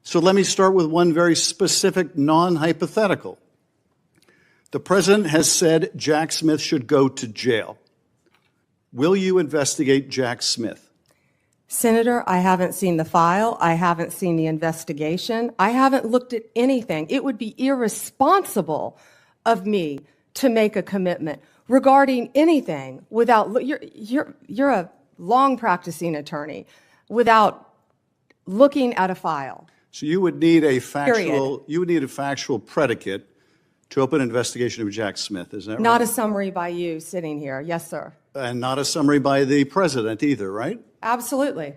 So let me start with one very specific non-hypothetical. The president has said Jack Smith should go to jail. Will you investigate Jack Smith? Senator, I haven't seen the file. I haven't seen the investigation. I haven't looked at anything. It would be irresponsible of me to make a commitment regarding anything without, you're a long practicing attorney, without looking at a file. So you would need a factual predicate to open an investigation of Jack Smith, is that right? Not a summary by you sitting here. Yes, sir. And not a summary by the president either, right? Absolutely.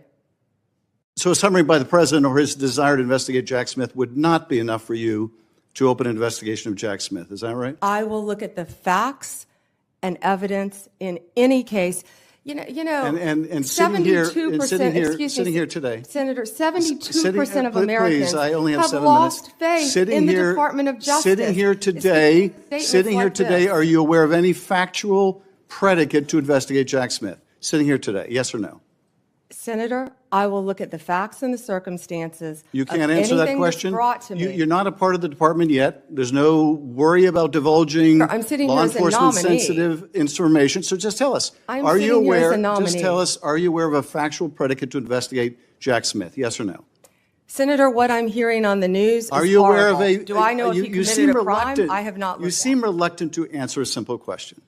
So a summary by the president or his desire to investigate Jack Smith would not be enough for you to open an investigation of Jack Smith, is that right? I will look at the facts and evidence in any case. You know, and 72%, sitting here today, Senator, 72% of Americans I only have have 7 lost minutes. faith in the Department of Justice. Sitting here today, are you aware of any factual predicate to investigate Jack Smith? Sitting here today, yes or no? Senator, I will look at the facts and the circumstances. You can't answer that question. Brought to me. You're not a part of the department yet. There's no worry about divulging law enforcement sensitive information. So just tell us, are you aware of a factual predicate to investigate Jack Smith? Yes or no? Senator, what I'm hearing on the news is horrible. Do I know if he committed a crime? I have not looked. You seem reluctant to answer a simple question.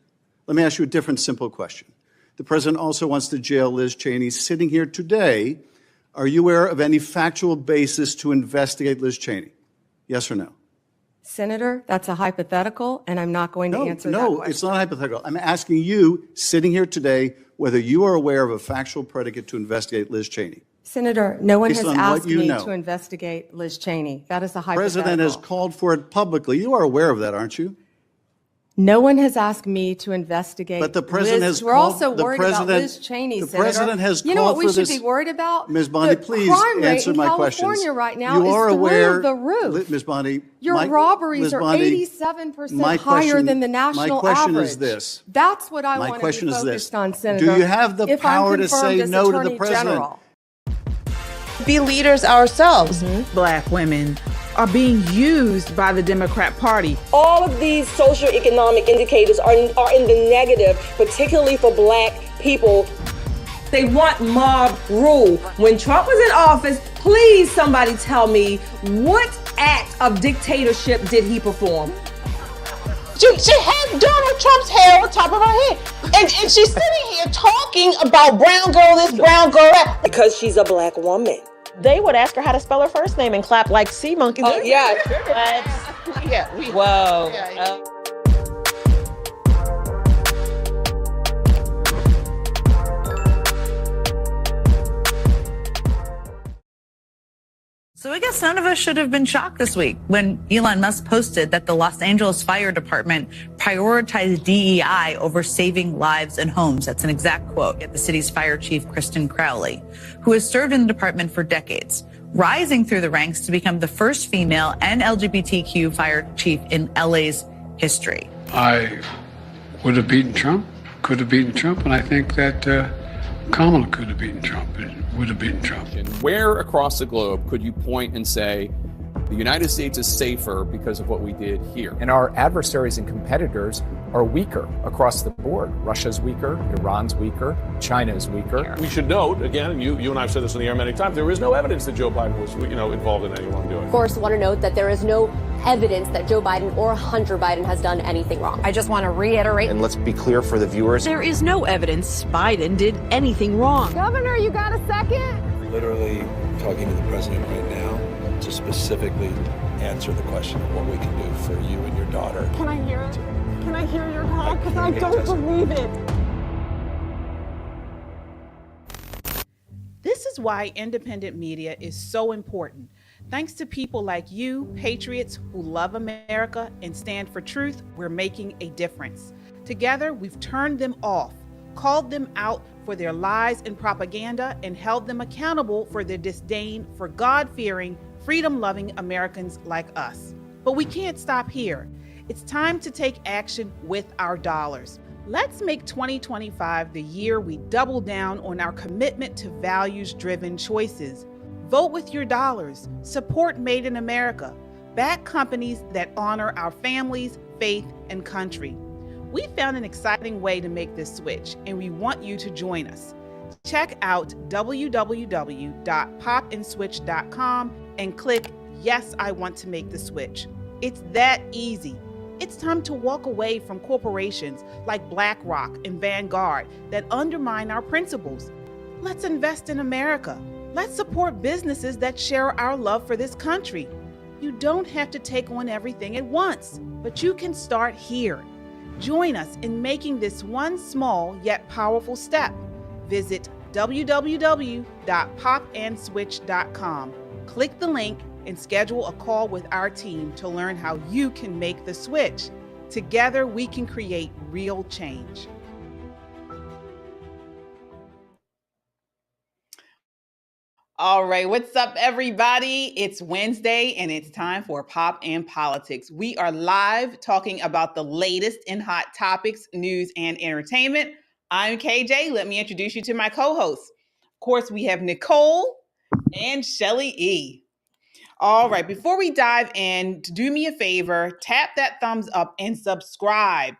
Let me ask you a different simple question. The president also wants to jail Liz Cheney. Sitting here today, are you aware of any factual basis to investigate Liz Cheney? Yes or no? Senator, that's a hypothetical, and I'm not going to answer that question. No, it's not hypothetical. I'm asking you, sitting here today, whether you are aware of a factual predicate to investigate Liz Cheney. Senator, no one has asked me to investigate Liz Cheney. That is a hypothetical. The president has called for it publicly. You are aware of that, aren't you? No one has asked me to investigate. But the president has We're also worried about Liz Cheney, Senator. The president has called for this. You know what we should be worried about? Ms. Bondi, please answer my questions. The crime rate in California right now is through the roof. Ms. Bondi, your robberies are 87% higher than the national average. My question is this. That's what I want to be focused on, Senator. Do you have the power to say no to the president? Be leaders ourselves. Black women are being used by the Democrat Party. All of these socioeconomic indicators are in the negative, particularly for black people. They want mob rule. When Trump was in office, please somebody tell me what act of dictatorship did he perform? She had Donald Trump's hair on top of her head. And she's sitting here talking about brown girl this, brown girl that. Because she's a black woman. They would ask her how to spell her first name and clap like sea monkeys. Oh, yeah. Whoa. So I guess none of us should have been shocked this week when Elon Musk posted that the Los Angeles Fire Department prioritized DEI over saving lives and homes. That's an exact quote at the city's fire chief, Kristen Crowley, who has served in the department for decades, rising through the ranks to become the first female and LGBTQ fire chief in LA's history. I would have beaten Trump, could have beaten Trump, and I think that Kamala could have beaten Trump and would have beaten Trump. Where across the globe could you point and say the United States is safer because of what we did here? And our adversaries and competitors are weaker across the board. Russia's weaker, Iran's weaker, China's weaker. We should note, again, and you and I have said this on the air many times, there is no evidence that Joe Biden was involved in any wrongdoing. Of course, want to note that there is no evidence that Joe Biden or Hunter Biden has done anything wrong. I just want to reiterate. And let's be clear for the viewers. There is no evidence Biden did anything wrong. Governor, you got a second? Literally talking to the president right now to specifically answer the question of what we can do for you and your daughter. Can I hear it? Can I hear your call? Because I don't believe it. This is why independent media is so important. Thanks to people like you, patriots who love America and stand for truth, we're making a difference. Together, we've turned them off, called them out for their lies and propaganda, and held them accountable for their disdain for God-fearing, freedom-loving Americans like us. But we can't stop here. It's time to take action with our dollars. Let's make 2025 the year we double down on our commitment to values-driven choices. Vote with your dollars. Support Made in America. Back companies that honor our families, faith, and country. We found an exciting way to make this switch, and we want you to join us. Check out www.popandswitch.com and click Yes, I Want to Make the Switch. It's that easy. It's time to walk away from corporations like BlackRock and Vanguard that undermine our principles. Let's invest in America. Let's support businesses that share our love for this country. You don't have to take on everything at once, but you can start here. Join us in making this one small yet powerful step. Visit www.popandswitch.com. Click the link and schedule a call with our team to learn how you can make the switch. Together, we can create real change. All right, what's up, everybody? It's Wednesday, and it's time for Pop and Politics. We are live talking about the latest in hot topics, news, and entertainment. I'm KJ. Let me introduce you to my co-hosts. Of course, we have Nicole and Shelly E. All right, before we dive in, do me a favor, tap that thumbs up and subscribe.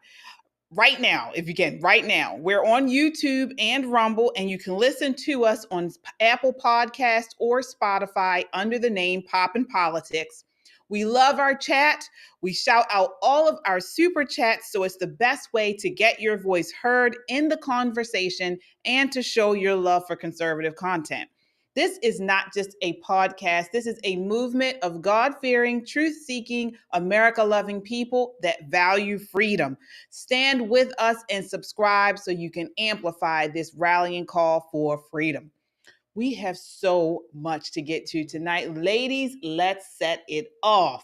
Right now, if you can, right now. We're on YouTube and Rumble, and you can listen to us on Apple Podcast or Spotify under the name Pop and Politics. We love our chat. We shout out all of our super chats, so it's the best way to get your voice heard in the conversation and to show your love for conservative content. This is not just a podcast. This is a movement of God-fearing, truth-seeking, America-loving people that value freedom. Stand with us and subscribe so you can amplify this rallying call for freedom. We have so much to get to tonight. Ladies, let's set it off.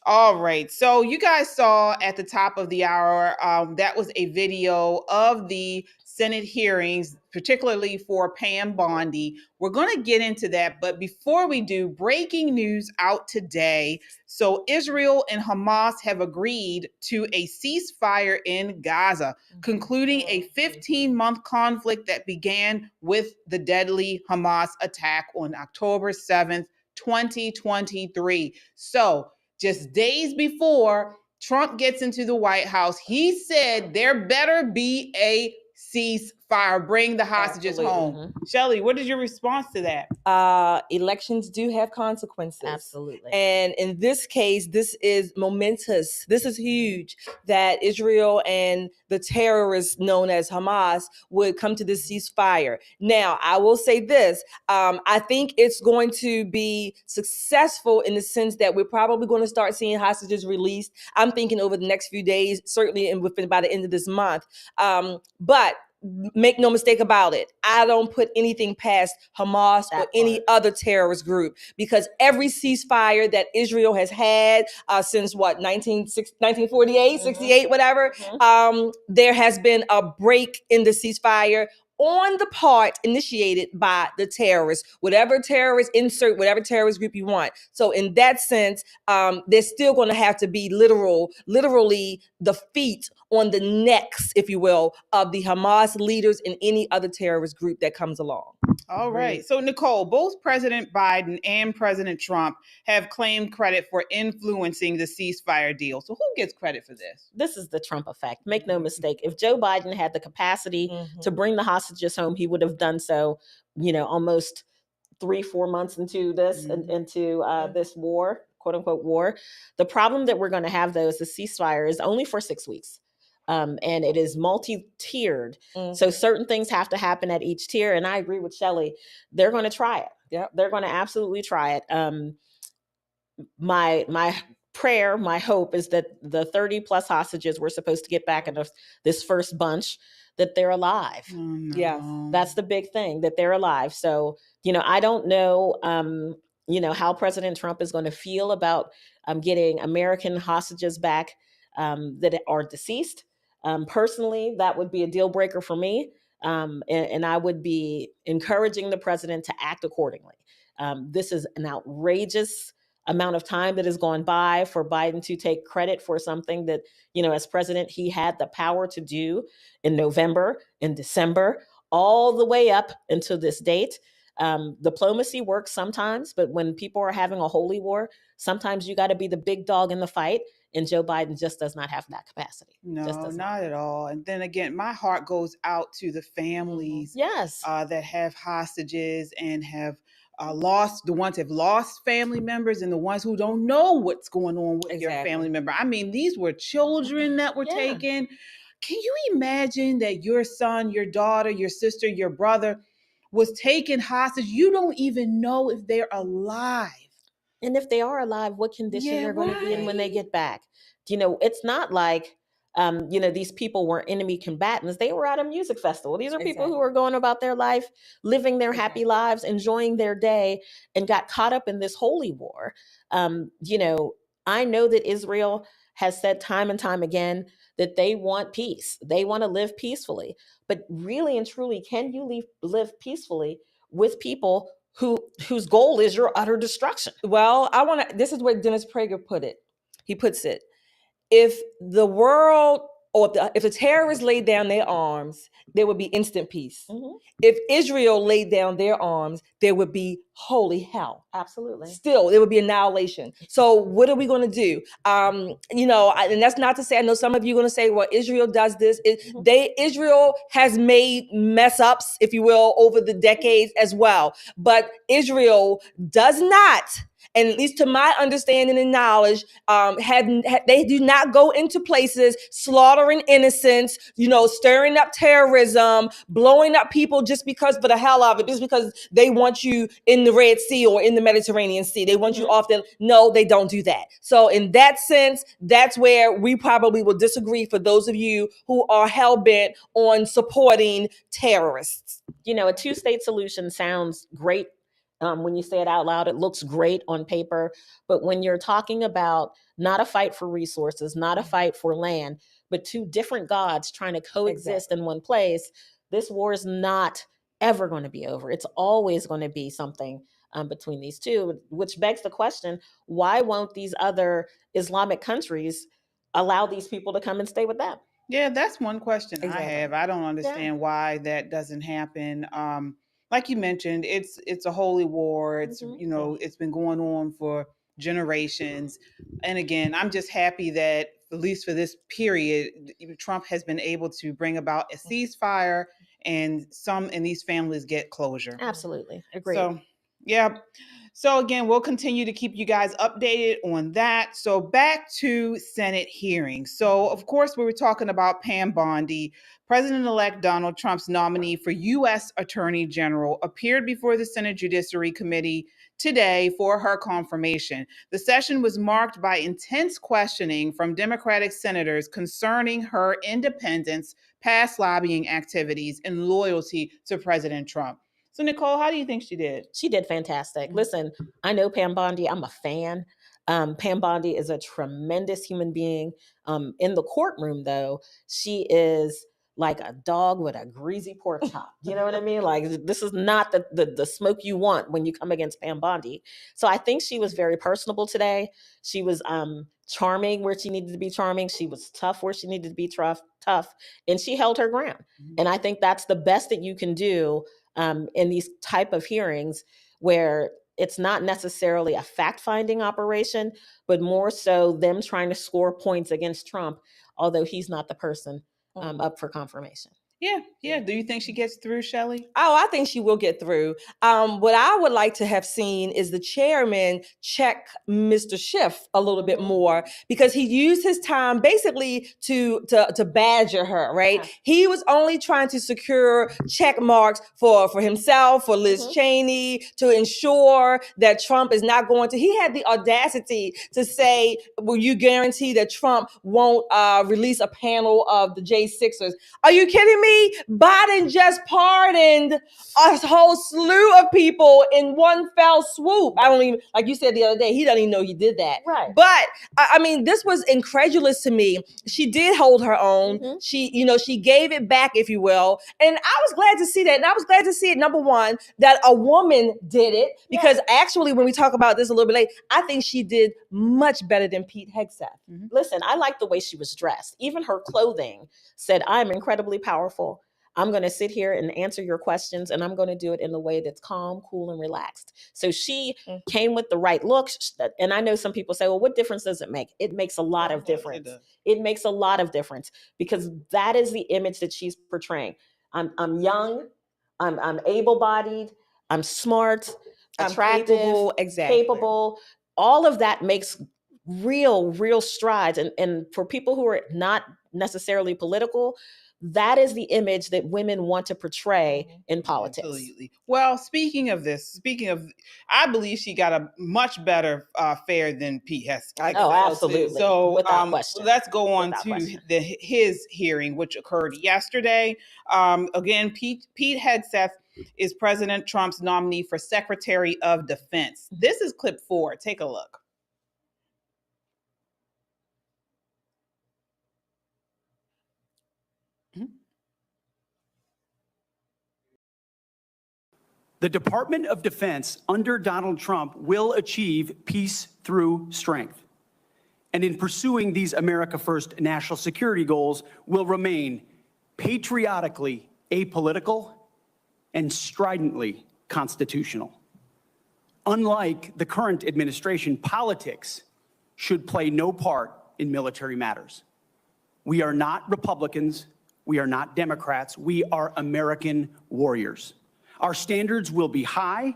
All right. So you guys saw at the top of the hour, that was a video of the Senate hearings, particularly for Pam Bondi. We're going to get into that. But before we do, breaking news out today. So Israel and Hamas have agreed to a ceasefire in Gaza, concluding a 15-month conflict that began with the deadly Hamas attack on October 7th, 2023. So just days before Trump gets into the White House, he said there better be a ceasefire, bring the hostages home. Shelly, what is your response to that? Elections do have consequences. Absolutely. And in this case, this is momentous. This is huge that Israel and the terrorists known as Hamas would come to this ceasefire. Now, I will say this. I think it's going to be successful in the sense that we're probably going to start seeing hostages released. I'm thinking over the next few days, certainly within by the end of this month. But make no mistake about it, I don't put anything past Hamas or any other terrorist group, because every ceasefire that Israel has had since 1948, 68, whatever, there has been a break in the ceasefire on the part initiated by the terrorists, whatever terrorist, insert whatever terrorist group you want. So in that sense, there's still going to have to be literally the feet on the necks, if you will, of the Hamas leaders and any other terrorist group that comes along. All right. So, Nicole, both President Biden and President Trump have claimed credit for influencing the ceasefire deal. So who gets credit for this? This is the Trump effect. Make no mistake. If Joe Biden had the capacity to bring the hostages home, he would have done so, almost 3-4 months into this, this war, quote unquote war. The problem that we're going to have, though, is the ceasefire is only for 6 weeks. And it is multi-tiered. So certain things have to happen at each tier. And I agree with Shelly. They're going to try it. Yeah, they're going to absolutely try it. My prayer, my hope is that the 30 plus hostages we're supposed to get back in this first bunch, that they're alive. Oh, no. Yes. That's the big thing, that they're alive. So, I don't know, how President Trump is going to feel about getting American hostages back that are deceased. Personally, that would be a deal breaker for me. And I would be encouraging the president to act accordingly. This is an outrageous amount of time that has gone by for Biden to take credit for something that, as president, he had the power to do in November, in December, all the way up until this date. Diplomacy works sometimes, but when people are having a holy war, sometimes you got to be the big dog in the fight. And Joe Biden just does not have that capacity. No, not at all. And then again, my heart goes out to the families that have hostages and have lost, the ones have lost family members and the ones who don't know what's going on with your family member. I mean, these were children that were taken. Can you imagine that your son, your daughter, your sister, your brother was taken hostage? You don't even know if they're alive. And if they are alive, what condition they're going to be in when they get back. It's not like, these people were enemy combatants. They were at a music festival. These are people who are going about their life, living their happy lives, enjoying their day, and got caught up in this holy war. I know that Israel has said time and time again that they want peace. They want to live peacefully. But really and truly, can you live peacefully with people whose goal is your utter destruction? Well, this is where Dennis Prager put it. He puts it, if the world, or if the terrorists laid down their arms, there would be instant peace. Mm-hmm. If Israel laid down their arms, there would be holy hell. Absolutely. Still, there would be annihilation. So what are we going to do? And that's not to say, I know some of you are going to say, well, Israel does this. Israel has made mess ups, if you will, over the decades as well. But Israel does not, and at least to my understanding and knowledge, they do not go into places slaughtering innocents, stirring up terrorism, blowing up people just because for the hell of it, just because they want you in the Red Sea or in the Mediterranean Sea. They want you off there. No, they don't do that. So in that sense, that's where we probably will disagree for those of you who are hell-bent on supporting terrorists. A two-state solution sounds great. When you say it out loud, it looks great on paper. But when you're talking about not a fight for resources, not a fight for land, but two different gods trying to coexist in one place, this war is not ever going to be over. It's always going to be something between these two, which begs the question, why won't these other Islamic countries allow these people to come and stay with them? Yeah, that's one question I have. I don't understand why that doesn't happen. Like you mentioned, it's a holy war. It's it's been going on for generations. And again, I'm just happy that at least for this period, Trump has been able to bring about a ceasefire and these families get closure. Absolutely. Agreed. So, yeah. So again, we'll continue to keep you guys updated on that. So back to Senate hearings. So of course, we were talking about Pam Bondi. President-elect Donald Trump's nominee for U.S. Attorney General appeared before the Senate Judiciary Committee today for her confirmation. The session was marked by intense questioning from Democratic senators concerning her independence, past lobbying activities, and loyalty to President Trump. So, Nicole, how do you think she did? She did fantastic. Listen, I know Pam Bondi. I'm a fan. Pam Bondi is a tremendous human being. In the courtroom, though, she is like a dog with a greasy pork chop. You know what I mean? Like, this is not the smoke you want when you come against Pam Bondi. So I think she was very personable today. She was charming where she needed to be charming. She was tough where she needed to be tough. And she held her ground. Mm-hmm. And I think that's the best that you can do in these type of hearings where it's not necessarily a fact-finding operation, but more so them trying to score points against Trump, although he's not the person up for confirmation. Yeah. Do you think she gets through, Shelley? Oh, I think she will get through. What I would like to have seen is the chairman check Mr. Schiff a little bit more, because he used his time basically to badger her, right? Yeah. He was only trying to secure check marks for himself, for Liz Cheney, to ensure that Trump is not going to. He had the audacity to say, will you guarantee that Trump won't release a panel of the J6ers? Are you kidding me? Biden just pardoned a whole slew of people in one fell swoop. I don't even, like you said the other day, he doesn't even know he did that. Right. But I mean, this was incredulous to me. She did hold her own. Mm-hmm. She gave it back, if you will. And I was glad to see that. And I was glad to see it, number one, that a woman did it, because actually, when we talk about this a little bit later, I think she did much better than Pete Hegseth. Mm-hmm. Listen, I like the way she was dressed. Even her clothing said, I'm incredibly powerful. I'm going to sit here and answer your questions, and I'm going to do it in a way that's calm, cool, and relaxed. So she came with the right look. And I know some people say, well, what difference does it make? It makes a lot of difference. It makes a lot of difference because that is the image that she's portraying. I'm young, I'm able-bodied, I'm smart, attractive, capable. All of that makes real strides. And for people who are not necessarily political, that is the image that women want to portray in politics. Absolutely. Well, speaking of, I believe she got a much better fare than Pete Hegseth. Oh, absolutely. So without question. Let's go on to his hearing, which occurred yesterday. Again, Pete Hegseth is President Trump's nominee for Secretary of Defense. This is clip 4. Take a look. The Department of Defense under Donald Trump will achieve peace through strength. And in pursuing these America First national security goals will remain patriotically apolitical and stridently constitutional. Unlike the current administration, politics should play no part in military matters. We are not Republicans. We are not Democrats. We are American warriors. Our standards will be high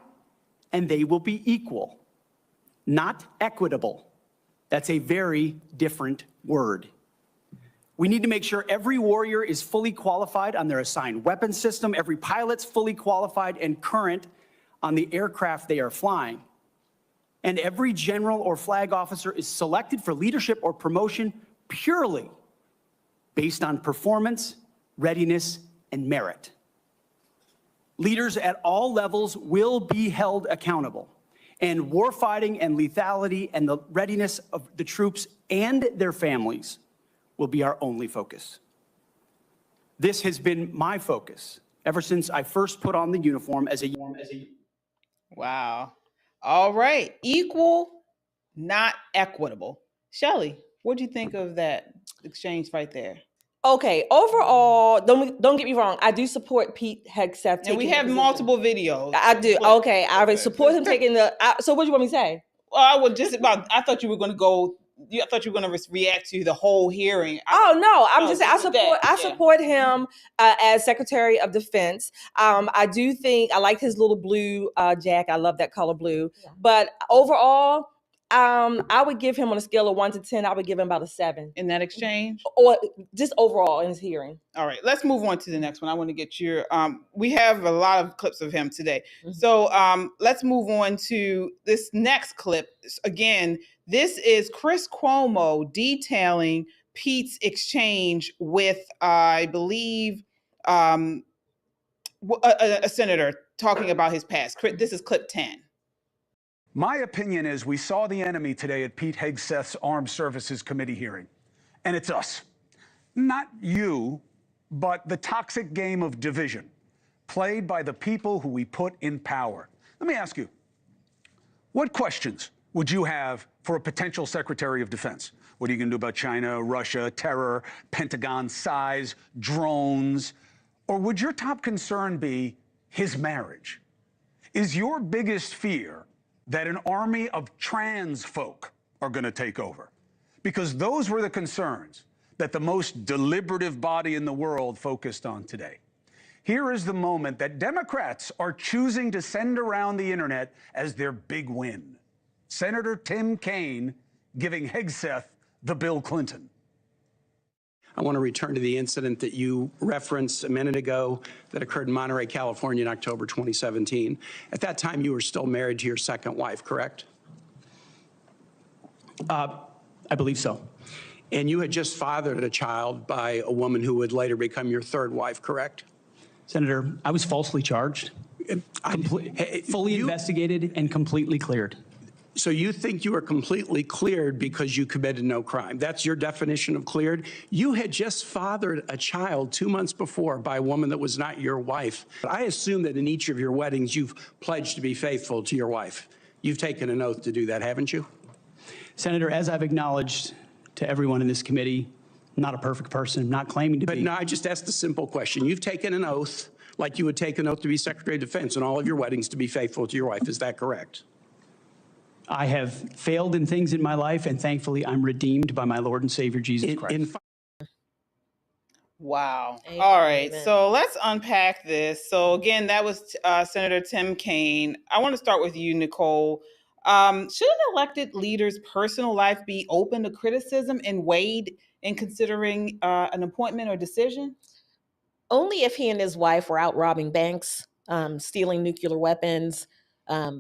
and they will be equal, not equitable. That's a very different word. We need to make sure every warrior is fully qualified on their assigned weapon system, every pilot's fully qualified and current on the aircraft they are flying, and every general or flag officer is selected for leadership or promotion purely based on performance, readiness, and merit. Leaders at all levels will be held accountable, and warfighting and lethality and the readiness of the troops and their families will be our only focus. This has been my focus ever since I first put on the uniform as a Wow. All right. Equal, not equitable. Shelley, what do you think of that exchange right there? Okay, overall, don't get me wrong. I do support Pete Hegseth. And we have multiple videos. I do. Okay, I support him taking the. So, what do you want me to say? Well, I thought you were going to go. I thought you were going to react to the whole hearing. I support him as Secretary of Defense. I do think I like his little blue jacket. I love that color blue. Yeah. But overall, I would give him on a scale of 1 to 10. I would give him about a 7 in that exchange, or just overall in his hearing. All right, let's move on to the next one. I want to get your. We have a lot of clips of him today, so let's move on to this next clip. Again, this is Chris Cuomo detailing Pete's exchange with, I believe, a senator talking about his past. This is clip 10. My opinion is we saw the enemy today at Pete Hegseth's Armed Services Committee hearing, and it's us. Not you, but the toxic game of division played by the people who we put in power. Let me ask you, what questions would you have for a potential Secretary of Defense? What are you going to do about China, Russia, terror, Pentagon size, drones? Or would your top concern be his marriage? Is your biggest fear that an army of trans folk are going to take over? Because those were the concerns that the most deliberative body in the world focused on today. Here is the moment that Democrats are choosing to send around the internet as their big win. Senator Tim Kaine giving Hegseth the Bill Clinton. I want to return to the incident that you referenced a minute ago that occurred in Monterey, California in October 2017. At that time, you were still married to your second wife, correct? I believe so. And you had just fathered a child by a woman who would later become your third wife, correct? Senator, I was falsely charged, fully investigated, and completely cleared. So you think you were completely cleared because you committed no crime. That's your definition of cleared? You had just fathered a child 2 months before by a woman that was not your wife. I assume that in each of your weddings, you've pledged to be faithful to your wife. You've taken an oath to do that, haven't you? Senator, as I've acknowledged to everyone in this committee, not a perfect person. I'm not claiming to be. But no, I just asked a simple question. You've taken an oath like you would take an oath to be Secretary of Defense and all of your weddings to be faithful to your wife. Is that correct? I have failed in things in my life, and thankfully I'm redeemed by my Lord and Savior, Jesus Christ. Wow. Amen. All right. So let's unpack this. So again, that was Senator Tim Kaine. I want to start with you, Nicole. Should an elected leader's personal life be open to criticism and weighed in considering an appointment or decision? Only if he and his wife were out robbing banks, stealing nuclear weapons, I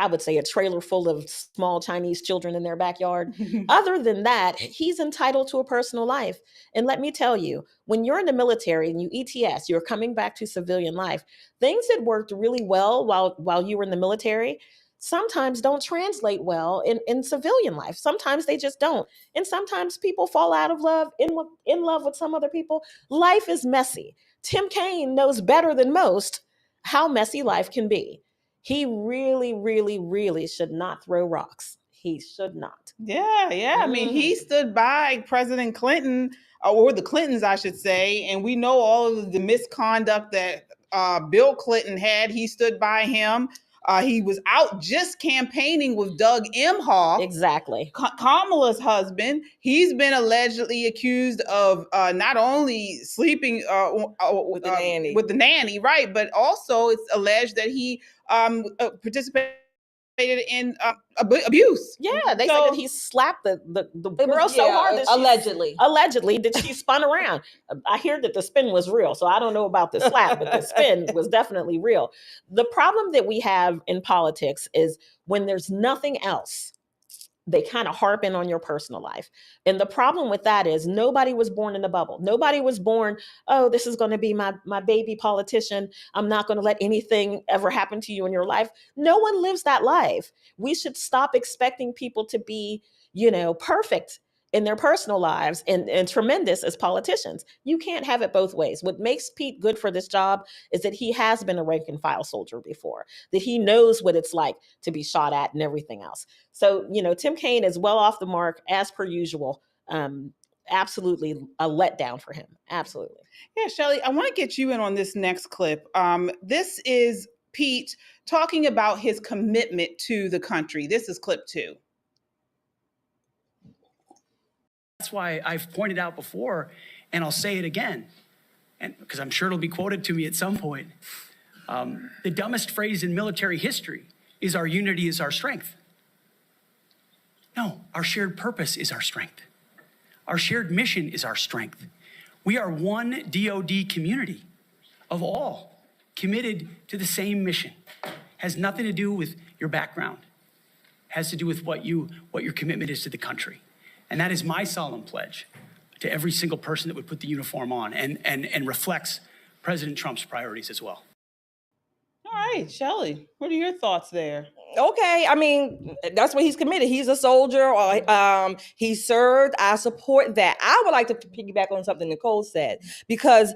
would say a trailer full of small Chinese children in their backyard. Other than that, he's entitled to a personal life. And let me tell you, when you're in the military and you ETS, you're coming back to civilian life, things that worked really well while you were in the military sometimes don't translate well in civilian life. Sometimes they just don't. And sometimes people fall out of love, in love with some other people. Life is messy. Tim Kaine knows better than most how messy life can be. He really, really, really should not throw rocks. He should not. Yeah. I mean, he stood by President Clinton, or the Clintons, I should say, and we know all of the misconduct that Bill Clinton had. He stood by him. He was out just campaigning with Doug Emhoff. Exactly. Kamala's husband. He's been allegedly accused of not only sleeping with the nanny, right, but also it's alleged that he participated in abuse. Yeah, they said that he slapped the girl so hard that allegedly that she spun around. I hear that the spin was real, so I don't know about the slap, but the spin was definitely real. The problem that we have in politics is when there's nothing else, they kind of harp in on your personal life. And the problem with that is nobody was born in a bubble. Nobody was born, oh, this is going to be my baby politician. I'm not going to let anything ever happen to you in your life. No one lives that life. We should stop expecting people to be, perfect in their personal lives and tremendous as politicians. You can't have it both ways. What makes Pete good for this job is that he has been a rank and file soldier before, that he knows what it's like to be shot at and everything else. So, Tim Kaine is well off the mark as per usual. Absolutely a letdown for him. Absolutely. Yeah, Shelley, I want to get you in on this next clip. This is Pete talking about his commitment to the country. This is clip 2. That's why I've pointed out before, and I'll say it again, and because I'm sure it'll be quoted to me at some point. The dumbest phrase in military history is our unity is our strength. No, our shared purpose is our strength. Our shared mission is our strength. We are one DoD community of all committed to the same mission. Has nothing to do with your background. Has to do with what your commitment is to the country. And that is my solemn pledge to every single person that would put the uniform on and reflects President Trump's priorities as well. All right, Shelley, what are your thoughts there? Okay, I mean, that's what he's committed. He's a soldier, or he served. I support that. I would like to piggyback on something Nicole said, because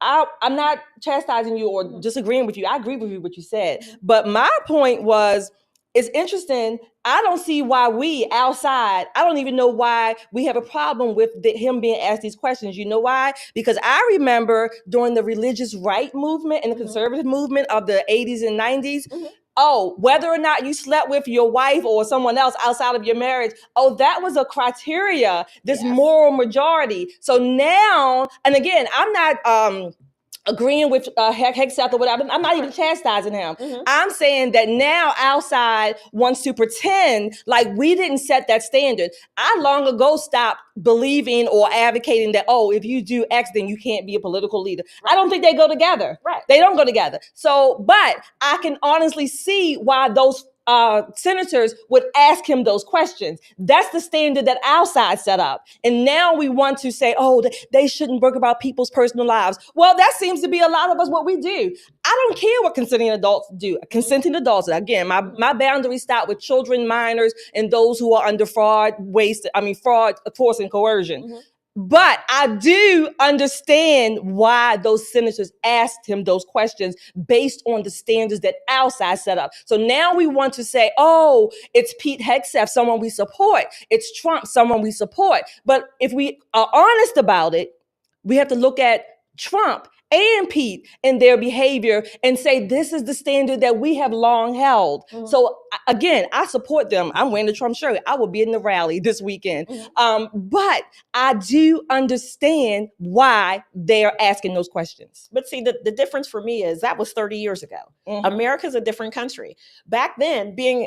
I'm not chastising you or disagreeing with you. I agree with you what you said. But my point was, it's interesting. I don't see why we outside, I don't even know why we have a problem with him being asked these questions. You know why? Because I remember during the religious right movement and the conservative movement of the 80s and 90s, whether or not you slept with your wife or someone else outside of your marriage, that was a criteria, this moral majority. So now, and again, I'm not agreeing with Hegseth or whatever. I'm not even chastising him. I'm saying that now outside wants to pretend like we didn't set that standard. I long ago stopped believing or advocating that, if you do X, then you can't be a political leader. Right. I don't think they go together. Right. They don't go together. So, but I can honestly see why those senators would ask him those questions. That's the standard that our side set up. And now we want to say, they shouldn't work about people's personal lives. Well, that seems to be a lot of us what we do. I don't care what consenting adults do. Consenting adults, again, my boundaries stop with children, minors, and those who are under fraud, force, and coercion. But I do understand why those senators asked him those questions based on the standards that our side set up. So now we want to say, oh, it's Pete Hegseth, someone we support. It's Trump, someone we support. But if we are honest about it, we have to look at Trump and Pete and their behavior and say, this is the standard that we have long held. So again, I support them. I'm wearing the Trump shirt. I will be in the rally this weekend. But I do understand why they're asking those questions. But see, the difference for me is that was 30 years ago. America's a different country. Back then, being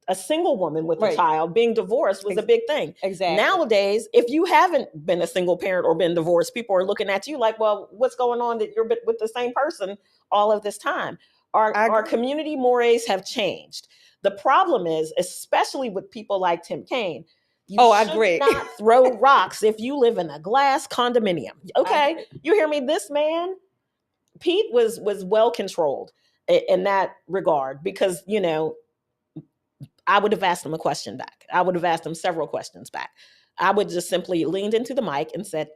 a single woman with a child, being divorced was a big thing. Exactly. Nowadays, if you haven't been a single parent or been divorced, people are looking at you like, well, what's going on that you're with the same person all of this time? Our community mores have changed. The problem is, especially with people like Tim Kaine, you should not throw rocks if you live in a glass condominium. Okay, you hear me? This man, Pete, was well controlled in that regard because, you know, I would have asked him a question back. I would have asked him several questions back. I would just simply leaned into the mic and said,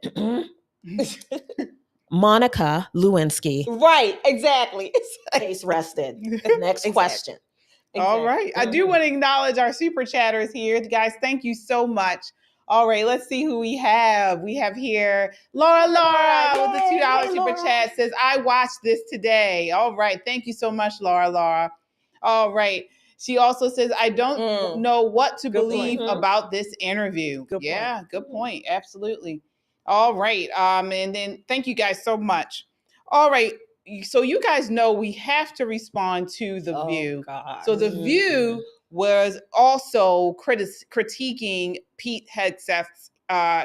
Monica Lewinsky. Right, exactly. Case rested. Next question. All right. I do want to acknowledge our super chatters here. Guys, thank you so much. All right, let's see who we have. We have here Laura with the $2 super chat says, I watched this today. All right. Thank you so much, Laura. All right. She also says, I don't know what to believe about this interview. Good point. Absolutely. All right. And then thank you guys so much. All right. So you guys know we have to respond to The View. God. So The View was also critiquing Pete Hegseth's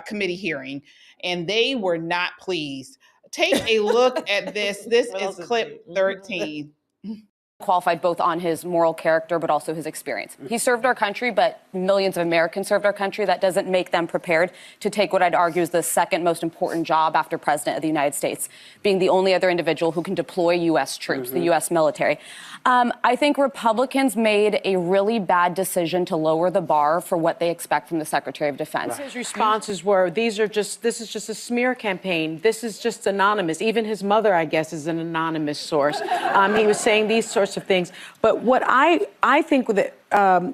committee hearing, and they were not pleased. Take a look at this. This is clip 13. Qualified both on his moral character, but also his experience. He served our country, but millions of Americans served our country. That doesn't make them prepared to take what I'd argue is the second most important job after President of the United States, being the only other individual who can deploy U.S. troops, the U.S. military. I think Republicans made a really bad decision to lower the bar for what they expect from the Secretary of Defense. His responses were, this is just a smear campaign. This is just anonymous. Even his mother, I guess, is an anonymous source. He was saying these sorts of things. But what I think that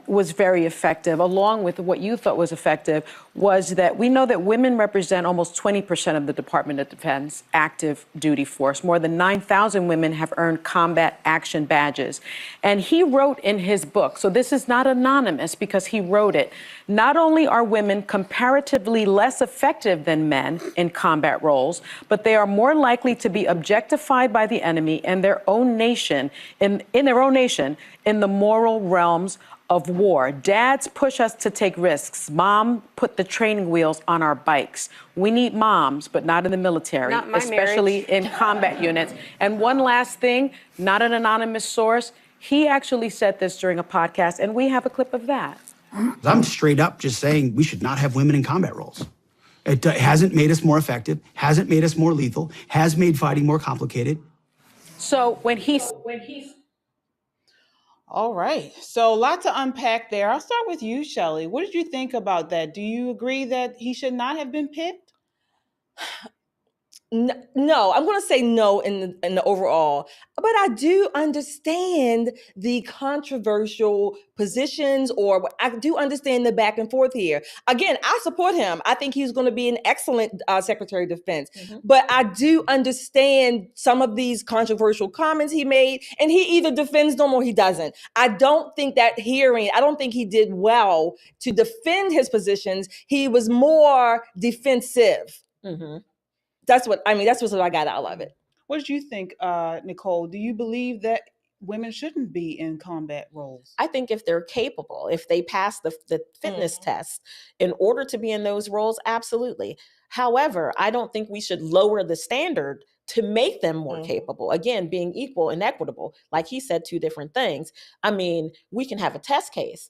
was very effective, along with what you thought was effective, was that we know that women represent almost 20% of the Department of Defense active duty force. More than 9,000 women have earned combat action badges. And he wrote in his book, so this is not anonymous because he wrote it, not only are women comparatively less effective than men in combat roles, but they are more likely to be objectified by the enemy in their own nation, in the moral realms of war. Dads push us to take risks. Mom put the training wheels on our bikes. We need moms, but not in the military, especially in combat units. And one last thing, not an anonymous source. He actually said this during a podcast, and we have a clip of that. I'm straight up just saying we should not have women in combat roles. It hasn't made us more effective, hasn't made us more lethal, has made fighting more complicated. So when he's all right. So a lot to unpack there. I'll start with you, Shelley. What did you think about that? Do you agree that he should not have been picked? No, I'm going to say no in the overall, but I do understand the controversial positions, or I do understand the back and forth here. Again, I support him. I think he's going to be an excellent Secretary of Defense, but I do understand some of these controversial comments he made, and he either defends them or he doesn't. I don't think he did well to defend his positions. He was more defensive. That's what I got out of it. What did you think, Nicole? Do you believe that women shouldn't be in combat roles? I think if they're capable, if they pass the fitness test in order to be in those roles, absolutely. However, I don't think we should lower the standard to make them more capable. Again, being equal and equitable. Like he said, two different things. I mean, we can have a test case.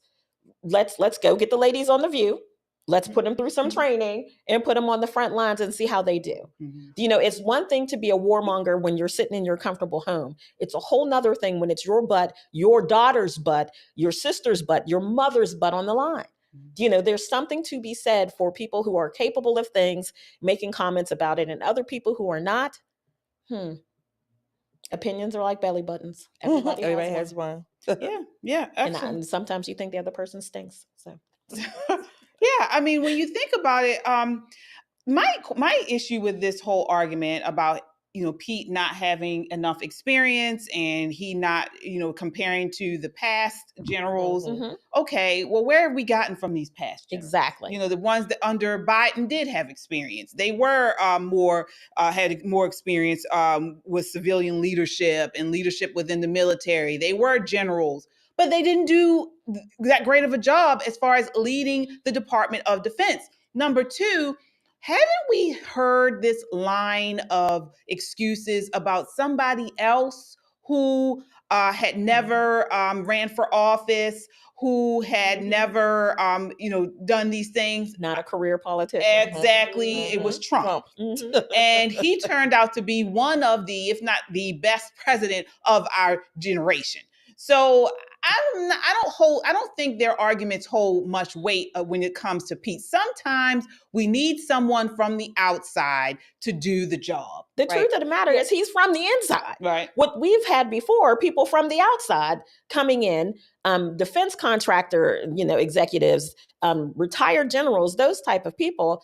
Let's go get the ladies on The View. Let's put them through some training and put them on the front lines and see how they do. You know, it's one thing to be a warmonger when you're sitting in your comfortable home. It's a whole nother thing when it's your butt, your daughter's butt, your sister's butt, your mother's butt on the line. There's something to be said for people who are capable of things, making comments about it, and other people who are not. Opinions are like belly buttons. Everybody has one. Yeah, and sometimes you think the other person stinks. So, yeah, I mean, when you think about it, my issue with this whole argument about Pete not having enough experience and he not comparing to the past generals. Okay, well, where have we gotten from these past generals? Exactly. The ones that under Biden did have experience. They were had more experience with civilian leadership and leadership within the military. They were generals, but they didn't do that great of a job as far as leading the Department of Defense. Number two, haven't we heard this line of excuses about somebody else who had never ran for office, who had never, done these things? Not a career politician. Exactly. It was Trump. And he turned out to be one of the, if not the best president of our generation. So I don't think their arguments hold much weight when it comes to Pete. Sometimes we need someone from the outside to do the job. The truth of the matter is he's from the inside. Right. What we've had before, people from the outside coming in, defense contractor, executives, retired generals, those type of people,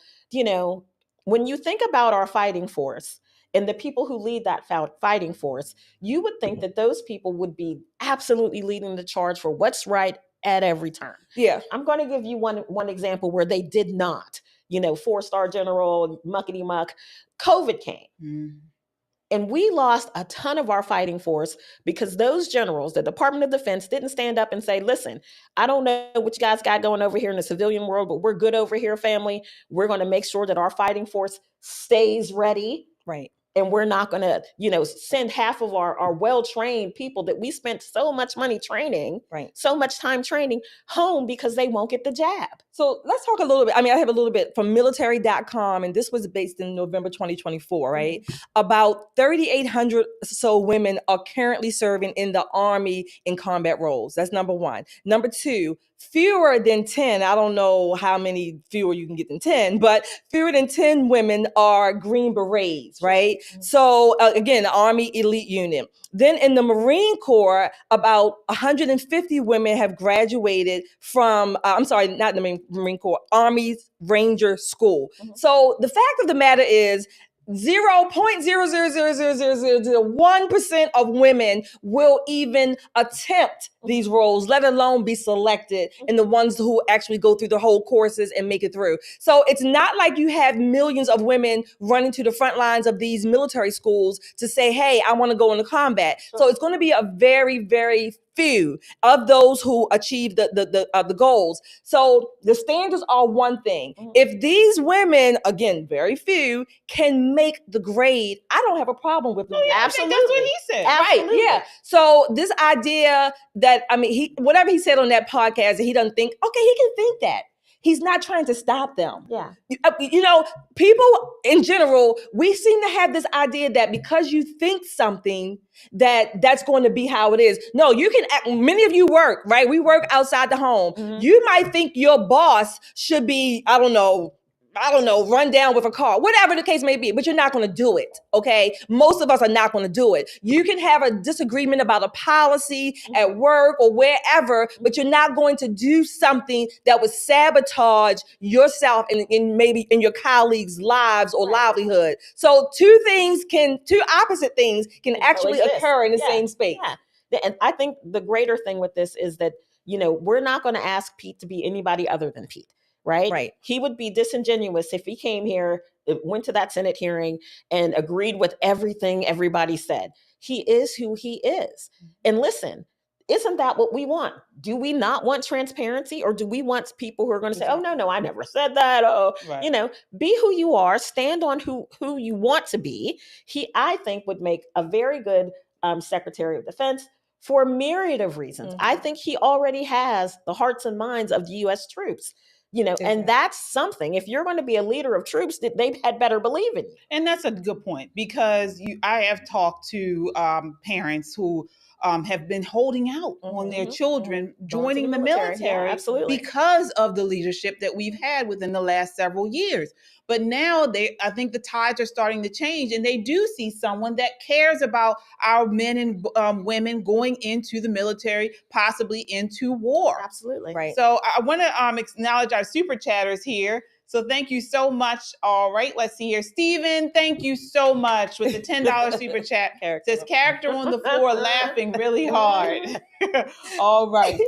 when you think about our fighting force, and the people who lead that fighting force, you would think that those people would be absolutely leading the charge for what's right at every turn. Yeah. I'm going to give you one example where they did not. 4-star general, muckety muck, COVID came. And we lost a ton of our fighting force because those generals, the Department of Defense, didn't stand up and say, listen, I don't know what you guys got going over here in the civilian world, but we're good over here, family. We're going to make sure that our fighting force stays ready. Right. And we're not going to, send half of our well-trained people that we spent so much money training, so much time training, home because they won't get the jab. So let's talk a little bit. I mean, I have a little bit from military.com, and this was based in November 2024, right? About 3,800 so women are currently serving in the Army in combat roles. That's number one. Number two, fewer than 10, I don't know how many fewer you can get than 10, but fewer than 10 women are Green Berets, right? So again, the Army elite unit. Then in the Marine Corps, about 150 women have graduated from, not the Marine Corps, Army's Ranger School. So the fact of the matter is 0.0000001% of women will even attempt these roles, let alone be selected, and the ones who actually go through the whole courses and make it through. So it's not like you have millions of women running to the front lines of these military schools to say, hey, I want to go into combat. So it's going to be a very, very few of those who achieve the goals. So the standards are one thing. If these women, again, very few, can make the grade, I don't have a problem with them. Absolutely. That's what he said. Absolutely. Right, yeah. So this idea that, whatever he said on that podcast, he doesn't think, okay, he can think that. He's not trying to stop them. Yeah. People in general, we seem to have this idea that because you think something, that's going to be how it is. No, you can, many of you work, right? We work outside the home. You might think your boss should be, I don't know, run down with a car, whatever the case may be, but you're not going to do it, okay? Most of us are not going to do it. You can have a disagreement about a policy at work or wherever, but you're not going to do something that would sabotage yourself and maybe in your colleagues' lives or livelihood. So two opposite things can actually occur in the same space. Yeah. And I think the greater thing with this is that, we're not going to ask Pete to be anybody other than Pete. Right? He would be disingenuous if he came here, went to that Senate hearing and agreed with everything everybody said. He is who he is. And listen, isn't that what we want? Do we not want transparency, or do we want people who are going to say, oh, no, I never said that. Be who you are, stand on who you want to be. He, I think, would make a very good Secretary of Defense for a myriad of reasons. I think he already has the hearts and minds of the U.S. troops. And that's something. If you're going to be a leader of troops, they had better believe in you. And that's a good point, because I have talked to parents who have been holding out on their children joining the military. military Yeah, absolutely. because of the leadership that we've had within the last several years. But now I think the tides are starting to change, and they do see someone that cares about our men and women going into the military, possibly into war. Absolutely. Right. So I want to acknowledge our super chatters here. So thank you so much. All right, let's see here. Stephen, thank you so much with the $10 super chat. Says character on the floor laughing really hard. All right.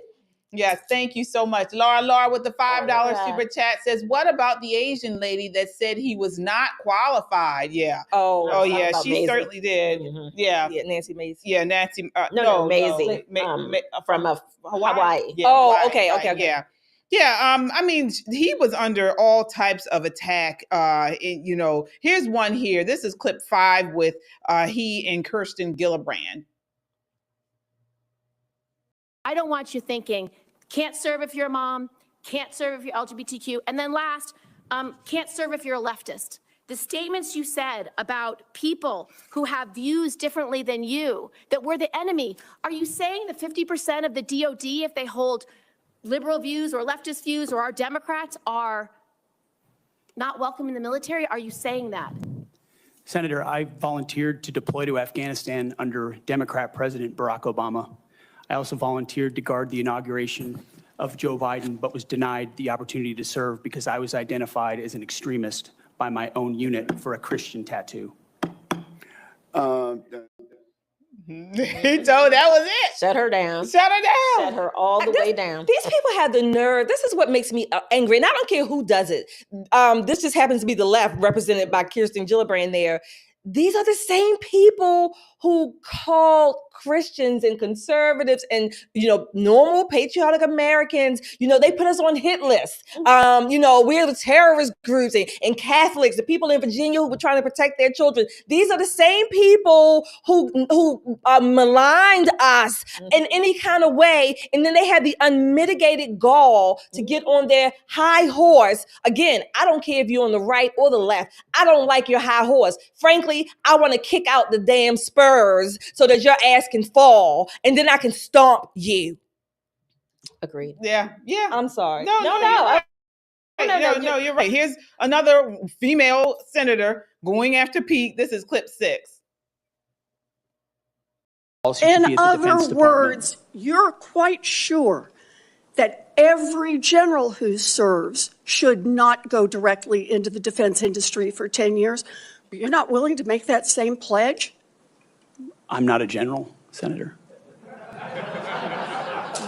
Yes, thank you so much. Laura with the $5 super chat says, what about the Asian lady that said he was not qualified? Yeah. Oh yeah, she Maisie. certainly did. Yeah. Nancy Mazie. Yeah, Nancy. No, Maisie. From Hawaii. Yeah, okay. Yeah. Yeah, I mean, he was under all types of attack. Here's one here. This is clip 5 with he and Kirsten Gillibrand. I don't want you thinking, can't serve if you're a mom, can't serve if you're LGBTQ, and then last, can't serve if you're a leftist. The statements you said about people who have views differently than you, that we're the enemy, are you saying that 50% of the DOD, if they hold liberal views or leftist views or our Democrats, are not welcome in the military? Are you saying that? Senator, I volunteered to deploy to Afghanistan under Democrat President Barack Obama. I also volunteered to guard the inauguration of Joe Biden, but was denied the opportunity to serve because I was identified as an extremist by my own unit for a Christian tattoo. So that was it. Shut her down. Shut her down. Shut her all the way down. These people have the nerve. This is what makes me angry. And I don't care who does it. This just happens to be the left represented by Kirsten Gillibrand there. These are the same people who called Christians and conservatives and, normal patriotic Americans, they put us on hit lists. We're the terrorist groups and Catholics, the people in Virginia who were trying to protect their children. These are the same people who maligned us in any kind of way. And then they had the unmitigated gall to get on their high horse. Again, I don't care if you're on the right or the left. I don't like your high horse. Frankly, I want to kick out the damn Spurs so that your ass can fall and then I can stomp you. Agreed. Yeah. I'm sorry. No, you're right. Here's another female senator going after Pete. This is clip 6. In other words, you're quite sure that every general who serves should not go directly into the defense industry for 10 years. But you're not willing to make that same pledge? I'm not a general, Senator.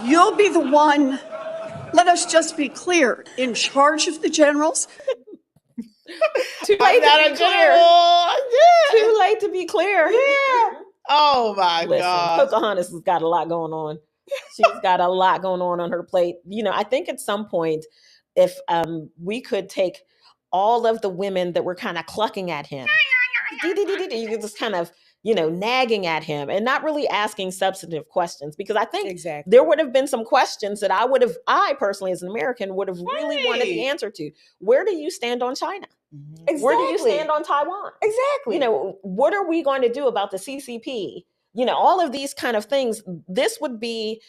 You'll be the one, let us just be clear, in charge of the generals. Too late to be clear. Too late to be clear. Yeah. Oh my God. Pocahontas has got a lot going on. She's got a lot going on her plate. I think at some point, if we could take all of the women that were kind of clucking at him, you could just kind of, nagging at him and not really asking substantive questions, because I think there would have been some questions that I personally as an American would have really wanted the answer to. Where do you stand on China? Exactly. Where do you stand on Taiwan? Exactly. What are we going to do about the CCP? All of these kind of things. This would be,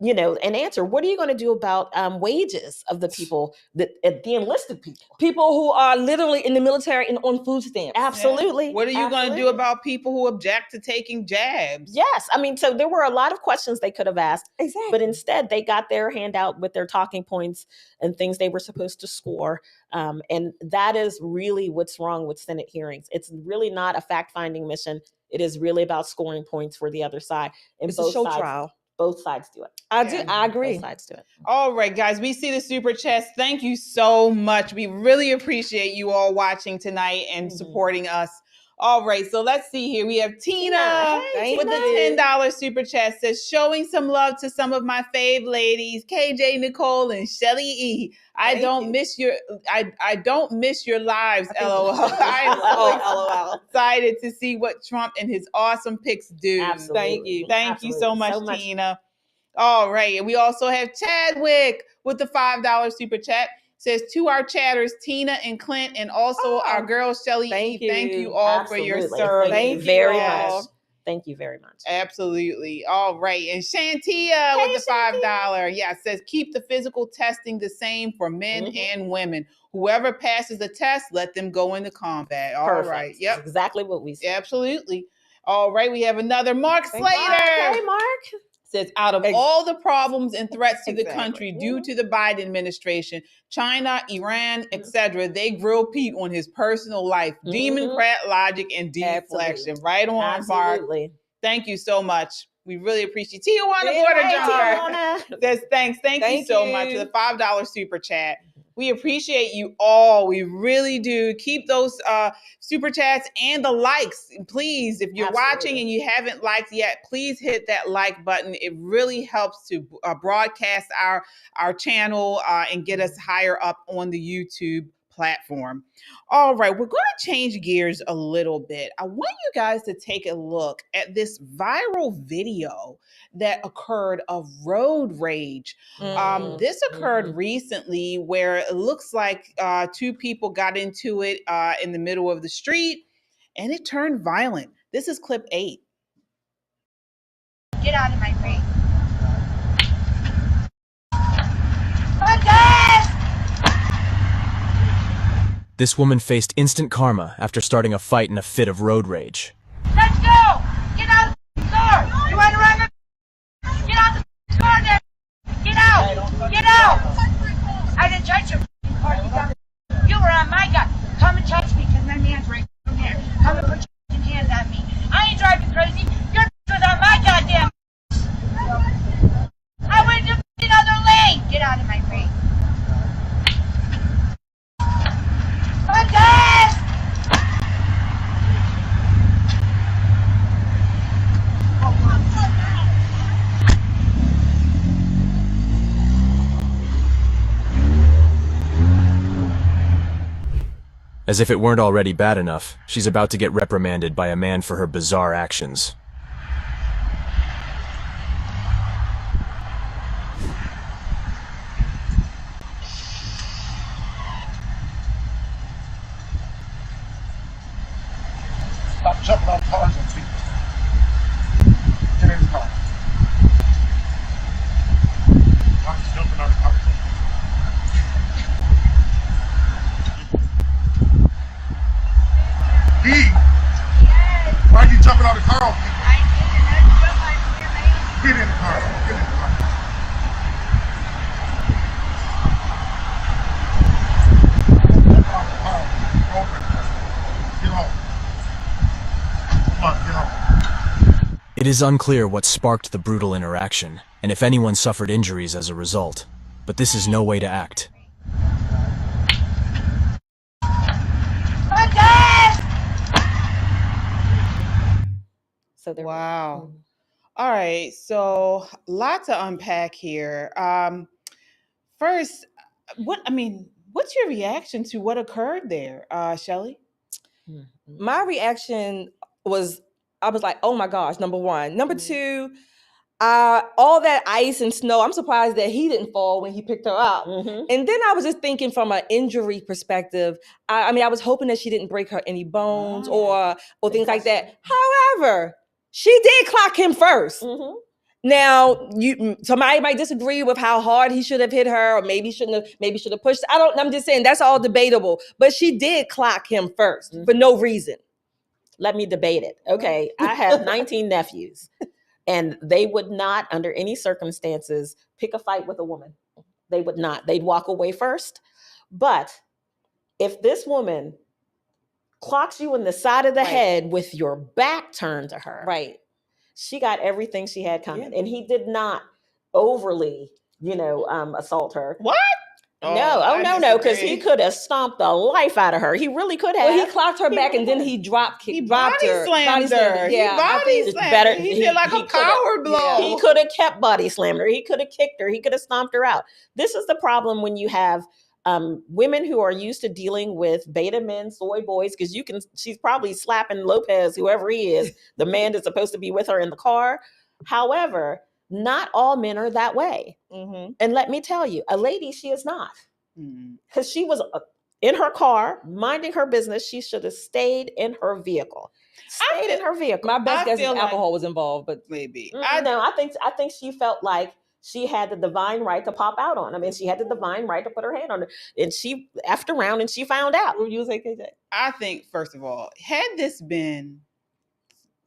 an answer. What are you going to do about wages of the people, the enlisted people who are literally in the military and on food stamps? Absolutely. Yeah. What are you going to do about people who object to taking jabs? Yes. So there were a lot of questions they could have asked. Exactly. But instead, they got their hand out with their talking points and things they were supposed to score. And that is really what's wrong with Senate hearings. It's really not a fact-finding mission. It is really about scoring points for the other side. And it's a show trial. Both sides do it. I agree. Both sides do it. All right, guys, we see the super chats. Thank you so much. We really appreciate you all watching tonight and supporting us. All right, so let's see here. We have Tina with the $10 super chat. Says, showing some love to some of my fave ladies, KJ Nicole and Shelly E. I don't miss your lives, LOL. I am excited to see what Trump and his awesome picks do. Absolutely. Thank you so much, Tina. All right, and we also have Chadwick with the $5 super chat. Says, to our chatters, Tina and Clint, and also our girl, Shelly E. Thank you all for your service. Thank you very much. Thank you very much. Absolutely. All right. And Shantia with the $5. Yeah, it says keep the physical testing the same for men and women. Whoever passes the test, let them go into combat. All Perfect. right. Yep. That's exactly what we said. Absolutely. All right. We have another Mark Slater. Hey, Mark. Says out of all the problems and threats to the country due to the Biden administration, China, Iran, etc., they grill Pete on his personal life, democrat logic and deflection. Right on, Absolutely. Mark. Thank you so much. We really appreciate Tijuana Border Jar. Says thanks. Thank you so much for the $5 super chat. We appreciate you all. We really do. Keep those super chats and the likes. Please, if you're watching and you haven't liked yet, please hit that like button. It really helps to broadcast our channel and get us higher up on the YouTube platform. All right, we're going to change gears a little bit. I want you guys to take a look at this viral video that occurred of road rage. This occurred recently where it looks like two people got into it in the middle of the street and it turned violent. This is clip 8. Get out of my face. This woman faced instant karma after starting a fight in a fit of road rage. Let's go! Get out of the car! You want to run? Get out the car there! Get out! Get out! I didn't touch your car. You were on my gun. Come and touch me because my man's right there. Come and put your hands on me. I ain't driving crazy. Your was on my goddamn. I went to another lane. Get out of my face. As if it weren't already bad enough, she's about to get reprimanded by a man for her bizarre actions. Stop jumping on cars and people. Get in the car. Stop jumping on the car. Why are you jumping on the car on people? Get in the car. Get in the car. Get home. Come on, get home. It is unclear what sparked the brutal interaction, and if anyone suffered injuries as a result. But this is no way to act. Wow. All right. So lots to unpack here. First, what's your reaction to what occurred there, Shelley? My reaction was, I was like, oh my gosh, number one. Number two, all that ice and snow, I'm surprised that he didn't fall when he picked her up. And then I was just thinking from an injury perspective, I was hoping that she didn't break her any bones or things like that. However, she did clock him first. Now, somebody might disagree with how hard he should have hit her, or maybe should have pushed. I'm just saying that's all debatable. But she did clock him first for no reason. Let me debate it. Okay, I have 19 nephews, and they would not, under any circumstances, pick a fight with a woman. They would not. They'd walk away first. But if this woman clocks you in the side of the head with your back turned to her, she got everything she had coming. And he did not overly, assault her. What? No, because he could have stomped the life out of her. He really could have. Well, he clocked her back and then he dropped her. Body slammed her. Yeah, He did like a power blow. He could have kept body slammed her. He could have kicked her. He could have stomped her out. This is the problem when you have women who are used to dealing with beta men, soy boys, because she's probably slapping Lopez, whoever he is, the man that's supposed to be with her in the car. However, not all men are that way. And let me tell you, a lady, she is not. Because she was in her car, minding her business. She should have stayed in her vehicle. Stayed in her vehicle. My best guess is feel like- alcohol was involved, but maybe. I think she felt like she had the divine right to pop out on him, and she had the divine right to put her hand on her. And she effed around and she found out. What would you say, KJ? I think, first of all, had this been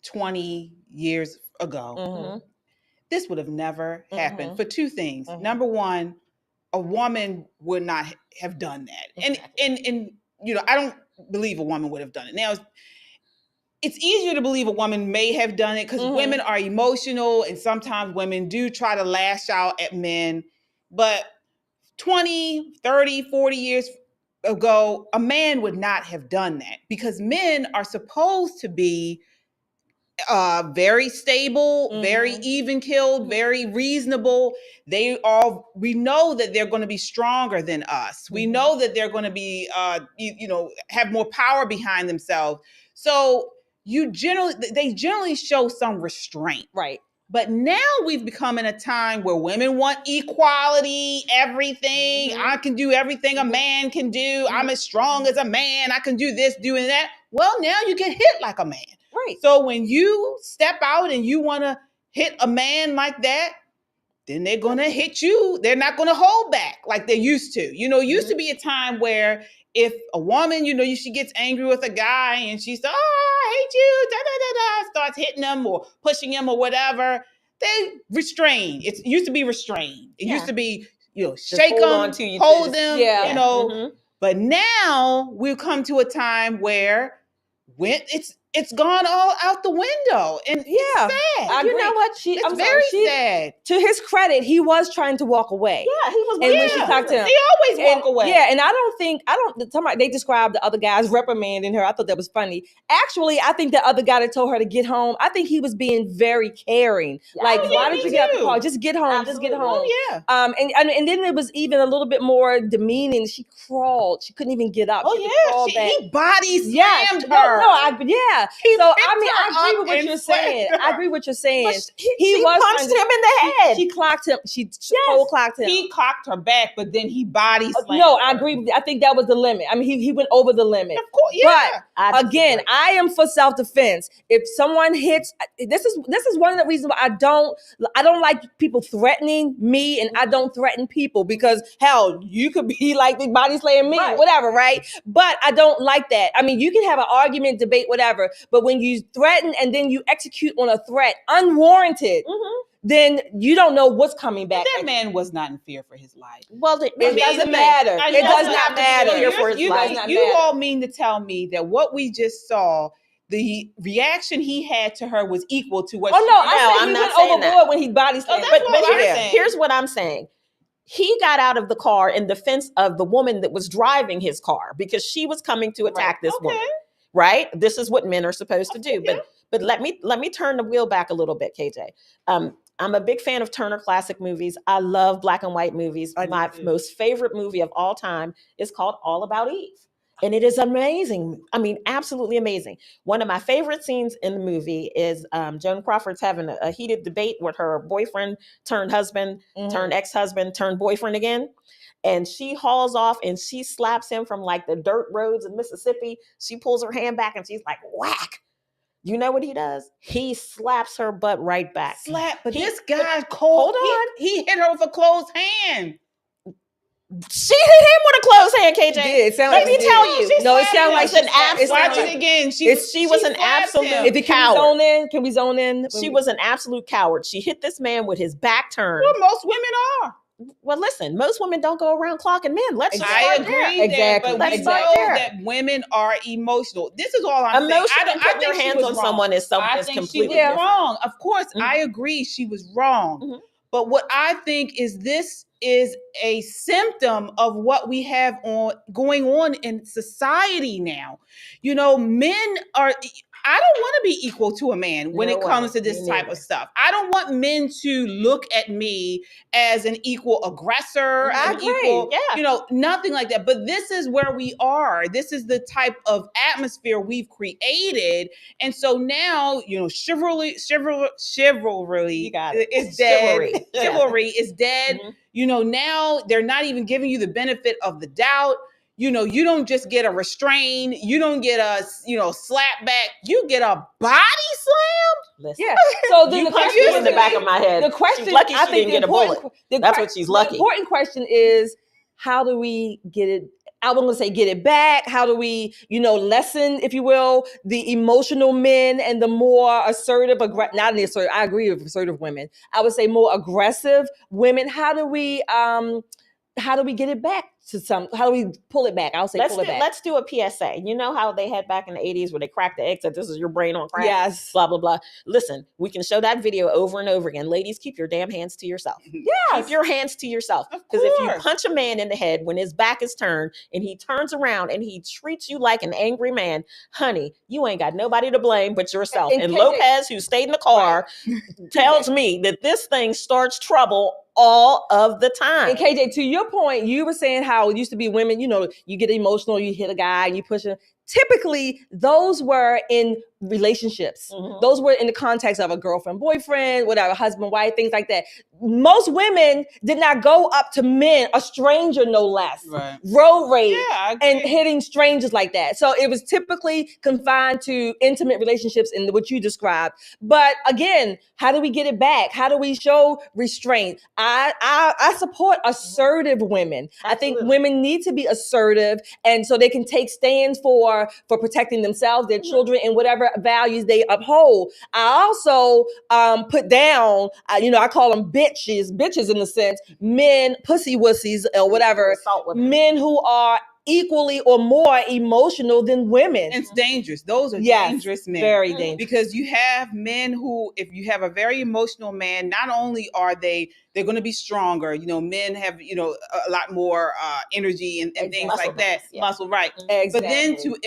20 years ago, this would have never happened for two things. Number one, a woman would not have done that. And you know, I don't believe a woman would have done it. Now, it's easier to believe a woman may have done it because women are emotional and sometimes women do try to lash out at men. But 20, 30, 40 years ago, a man would not have done that because men are supposed to be very stable, very even-keeled, very reasonable. We know that they're going to be stronger than us. We know that they're going to be, have more power behind themselves. So they generally show some restraint. Right. But now we've become in a time where women want equality, everything. I can do everything a man can do. I'm as strong as a man. I can do this, doing that. Well, now you get hit like a man. Right. So when you step out and you want to hit a man like that, then they're going to hit you. They're not going to hold back like they used to. You know, it used to be a time where if a woman, she gets angry with a guy and she says, "Oh, I hate you," starts hitting him or pushing him or whatever, they restrain. It used to be restrained. It used to be, shake them, hold them, But now we've come to a time where it's gone all out the window, and it's sad. You know what? It's very sad. To his credit, he was trying to walk away. Yeah, he was. And when she talked to him, he always walk away. Yeah, and they described the other guys reprimanding her. I thought that was funny. Actually, I think the other guy that told her to get home, I think he was being very caring. Like, why did you get out the car? Just get home. Absolutely. Just get home. Oh, yeah. And then it was even a little bit more demeaning. She crawled. She couldn't even get up. Oh, He body slammed her. I agree with what you're saying. I agree with what you're saying. She punched him in the head. She clocked him. She cold clocked him. He clocked her back, but then he body slammed. No, I agree with you. I think that was the limit. I mean, he went over the limit. Of course, yeah. But again, I am for self-defense. If someone hits, this is one of the reasons why I don't like people threatening me, and I don't threaten people because hell, you could be like the body slaying me, whatever, right? But I don't like that. I mean, you can have an argument, debate, whatever, but when you threaten and then you execute on a threat unwarranted, then you don't know what's coming back. That man was not in fear for his life. Well, it doesn't matter. It does not matter. You all mean to tell me that what we just saw, the reaction he had to her was equal to what? I'm not saying that. When he body slammed. Here's what I'm saying. He got out of the car in defense of the woman that was driving his car because she was coming to attack this woman. Right? This is what men are supposed to do. But let me turn the wheel back a little bit, KJ. I'm a big fan of Turner Classic Movies. I love black and white movies. My most favorite movie of all time is called All About Eve. And it is amazing. I mean, absolutely amazing. One of my favorite scenes in the movie is Joan Crawford's having a heated debate with her boyfriend turned husband, turned ex-husband, turned boyfriend again. And she hauls off and she slaps him from like the dirt roads in Mississippi. She pulls her hand back and she's like, whack. You know what he does? He slaps her butt right back. But this guy cold. Hold on. He hit her with a closed hand. She hit him with a closed hand, KJ. Let me tell you. No, it sounds like an absolute. Watch it again. She was an absolute coward. Can we zone in? She was an absolute coward. She hit this man with his back turned. Well, most women are. Well, listen, most women don't go around clocking men. I agree there, but we know that women are emotional. This is all I'm saying. I think your hands on someone is something that's completely she was wrong. Of course, I agree she was wrong. But what I think is this is a symptom of what we have going on in society now. You know, men are... I don't want to be equal to a man when it comes to this type of stuff. I don't want men to look at me as an equal aggressor, nothing like that. But this is where we are. This is the type of atmosphere we've created. And so now, chivalry is dead. Chivalry is dead. You know, now they're not even giving you the benefit of the doubt. you know, you don't just get a restrain, you don't get a, you know, slap back, you get a body slam. Listen. Yeah. So then You the punched question me in the back of my head. The question, She's lucky I she think didn't the get a bullet. important, That's what she's lucky. The important question is, how do we get it? I won't say get it back. How do we, you know, lessen, if you will, the emotional men and the more assertive, not the assertive, I agree with assertive women. I would say more aggressive women. How do we get it back to how do we pull it back? I'll say pull it back. Let's do a PSA. You know how they had back in the 80s where they cracked the egg, said this is your brain on crack? Yes. Blah, blah, blah. Listen, we can show that video over and over again. Ladies, keep your damn hands to yourself. Yes. Keep your hands to yourself. Because if you punch a man in the head when his back is turned and he turns around and he treats you like an angry man, honey, you ain't got nobody to blame but yourself. And Lopez, who stayed in the car, tells me that this thing starts trouble all of the time. And KJ, to your point, you were saying how it used to be women, you know, you get emotional, you hit a guy, you push him. Typically, those were in relationships. Mm-hmm. Those were in the context of a girlfriend, boyfriend, whatever, husband, wife, things like that. Most women did not go up to men, a stranger no less, road rage, and hitting strangers like that. So it was typically confined to intimate relationships in what you described. But again, how do we get it back? How do we show restraint? I support assertive women. Absolutely. I think women need to be assertive, and so they can take stands for protecting themselves, their children, and whatever values they uphold. I also put down, I call them bitches in the sense, men, pussy wussies or whatever, men who are equally or more emotional than women. It's dangerous. Those are dangerous men. Very dangerous. Because you have men who, if you have a very emotional man, not only are they're going to be stronger, you know, men have, you know, a lot more energy and things like that. Yeah. Muscle, right. Exactly. But then to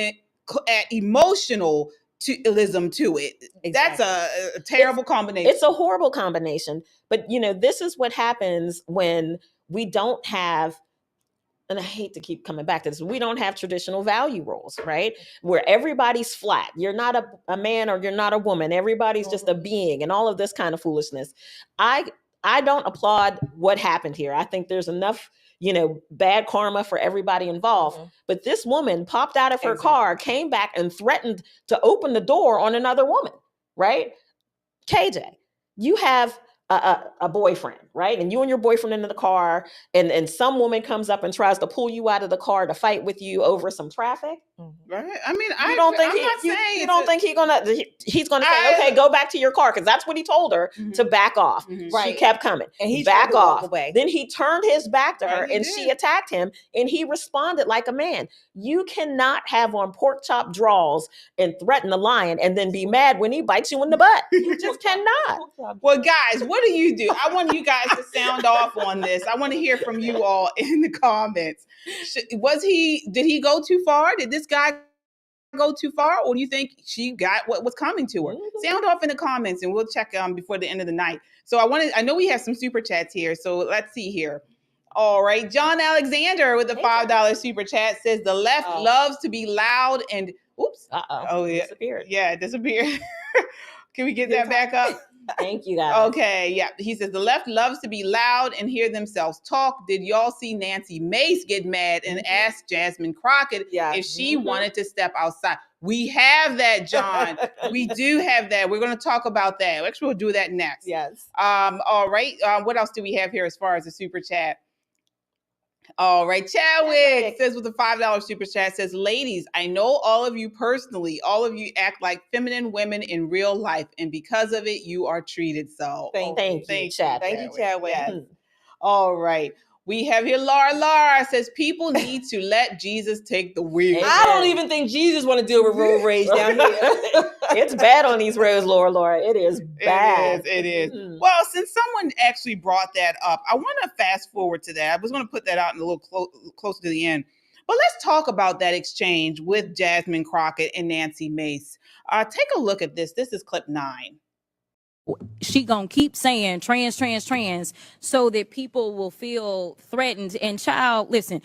add emotionalism to it, that's a terrible combination. It's a horrible combination. But, you know, this is what happens when we don't have, and I hate to keep coming back to this, we don't have traditional value roles, right? Where everybody's flat. You're not a man or you're not a woman. Everybody's just a being and all of this kind of foolishness. I don't applaud what happened here. I think there's enough, you know, bad karma for everybody involved. Mm-hmm. But this woman popped out of her car, came back and threatened to open the door on another woman, right? KJ, you have a boyfriend, right? And you and your boyfriend into the car, and some woman comes up and tries to pull you out of the car to fight with you over some traffic. Right. I mean, you don't think he's gonna say, okay, go back to your car, because that's what he told her to back off. Mm-hmm. Right. She kept coming. And he back off. Then he turned his back to her and she attacked him, and he responded like a man. You cannot have on pork chop draws and threaten the lion and then be mad when he bites you in the butt. You just cannot. Well, guys, what do you do? I want you guys to sound off on this. I want to hear from you all in the comments. Did he go too far? Did this guy go too far? Or do you think she got what was coming to her? Mm-hmm. Sound off in the comments and we'll check before the end of the night. So I know we have some super chats here. So let's see here. All right. John Alexander with the $5 super chat says the left loves to be loud and oops. Oh, yeah. Disappeared. Yeah, it disappeared. Can we get that back up? Thank you, guys. Okay, yeah. He says the left loves to be loud and hear themselves talk. Did y'all see Nancy Mace get mad and ask Jasmine Crockett if she wanted to step outside? We have that, John. We do have that. We're going to talk about that. Actually, we'll do that next. Yes. All right. What else do we have here as far as the super chat? All right. Chadwick says with a $5 super chat says, ladies, I know all of you personally. All of you act like feminine women in real life. And because of it, you are treated so. Thank you, Chadwick. Thank you, Chadwick. Yes. All right. We have here Laura says people need to let Jesus take the wheel. I don't even think Jesus want to deal with road rage down here. It's bad on these roads, Laura. It is bad. It is. Mm-hmm. Well, since someone actually brought that up, I want to fast forward to that. I was going to put that out in a little closer to the end. But let's talk about that exchange with Jasmine Crockett and Nancy Mace. Take a look at this. This is clip 9. She gonna keep saying trans so that people will feel threatened. And child, listen,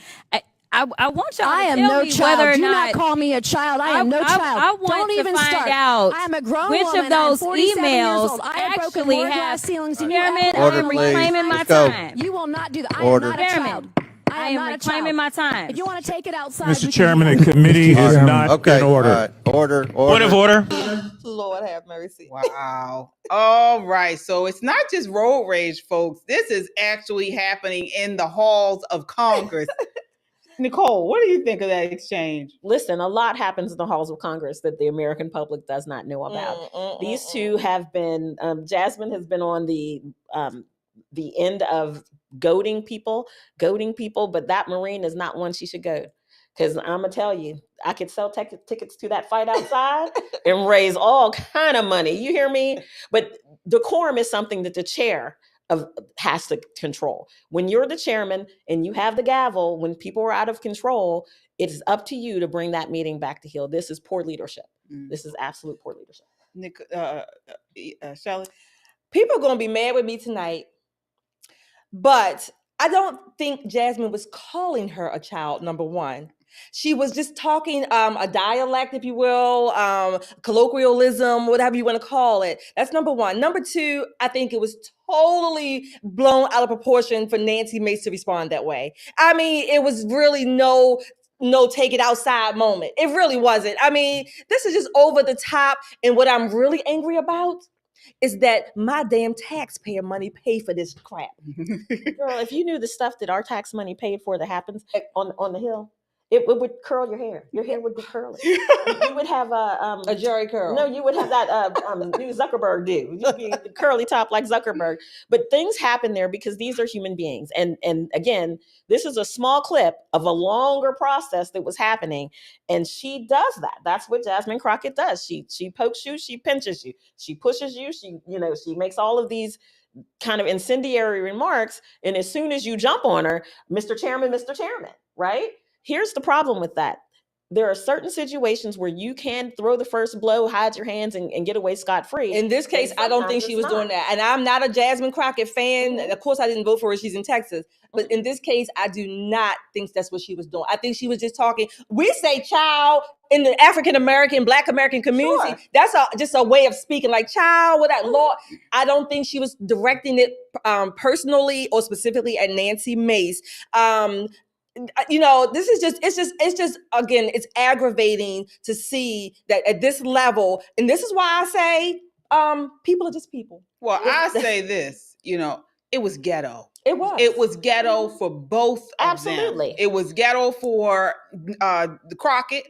I want y'all to tell me whether or Do not call me a child. I am no child. I want Don't to even find start. out I am a grown which woman. of those I'm 47 years emails old. I have broken actually more have. glass ceilings than you Chairman, ever. I am reclaiming my time. You will not do that. I Order. am not a child. I am reclaiming my time. If you want to take it outside, Mr. Chairman, the committee is not in order. Order. Point of order. Lord have mercy. Wow. All right. So it's not just road rage, folks. This is actually happening in the halls of Congress. Nicole, what do you think of that exchange? Listen, a lot happens in the halls of Congress that the American public does not know about. These two have been, Jasmine has been on the end of goading people, but that Marine is not one she should goad. Because I'm going to tell you, I could sell tickets to that fight outside and raise all kind of money. You hear me? But decorum is something that the chair has to control. When you're the chairman and you have the gavel, when people are out of control, it's up to you to bring that meeting back to heel. This is poor leadership. This is absolute poor leadership. Shelley? People are going to be mad with me tonight, but I don't think Jasmine was calling her a child, number one. She was just talking a dialect, if you will, colloquialism, whatever you want to call it. That's number one. Number two, I think it was totally blown out of proportion for Nancy Mace to respond that way. I mean, it was really no take it outside moment. It really wasn't. I mean, this is just over the top. And what I'm really angry about is that my damn taxpayer money paid for this crap. Girl, if you knew the stuff that our tax money paid for that happens on the Hill, it would curl your hair. Your hair would be curly. You would have a Jerry curl. No, you would have that new Zuckerberg do. You'd be the curly top like Zuckerberg. But things happen there because these are human beings. And again, this is a small clip of a longer process that was happening. And she does that. That's what Jasmine Crockett does. She pokes you, she pinches you, she pushes you, she makes all of these kind of incendiary remarks. And as soon as you jump on her, Mr. Chairman, right? Here's the problem with that. There are certain situations where you can throw the first blow, hide your hands, and get away scot-free. In this case, I don't think she was doing that. And I'm not a Jasmine Crockett fan. And of course, I didn't vote for her. She's in Texas. But in this case, I do not think that's what she was doing. I think she was just talking. We say child in the African-American, Black American community. Sure. That's just a way of speaking, like child with that law. I don't think she was directing it personally or specifically at Nancy Mace. This is just again, it's aggravating to see that at this level, and this is why I say people are just people. Well, I say this, it was ghetto. It was ghetto for both of them. Absolutely. It was ghetto for the Crockett.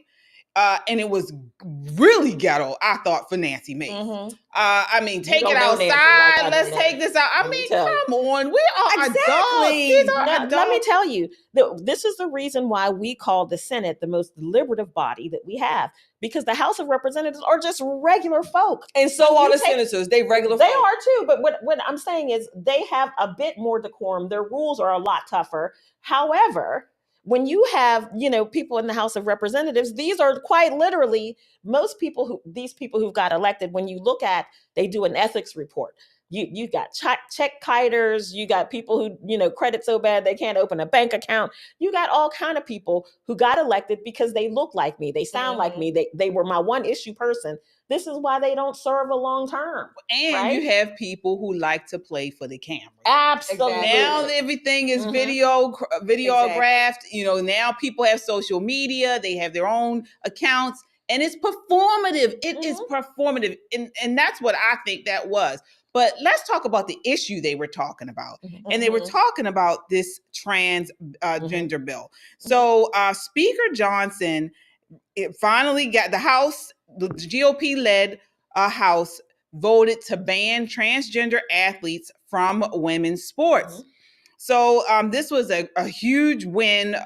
And it was really ghetto, I thought, for Nancy Mace. I mean, take it outside. Let's take this out. I mean, come on. We are adults. These are adults. Let me tell you, this is the reason why we call the Senate the most deliberative body that we have. Because the House of Representatives are just regular folk. And so are the senators. They regular folk. They are too. But what I'm saying is they have a bit more decorum. Their rules are a lot tougher. However, when you have, people in the House of Representatives, these are quite literally these people who got elected. When you look at, they do an ethics report. You got check kiters, you got people who, credit so bad they can't open a bank account. You got all kind of people who got elected because they look like me, they sound like me, they were my one issue person. This is why they don't serve a long term. And right? You have people who like to play for the camera. Absolutely. Now everything is videographed. Now people have social media. They have their own accounts. And it's performative. It is performative. And that's what I think that was. But let's talk about the issue they were talking about. And they were talking about this transgender bill. So Speaker Johnson, it finally got the House, the GOP-led House voted to ban transgender athletes from women's sports. So this was a huge win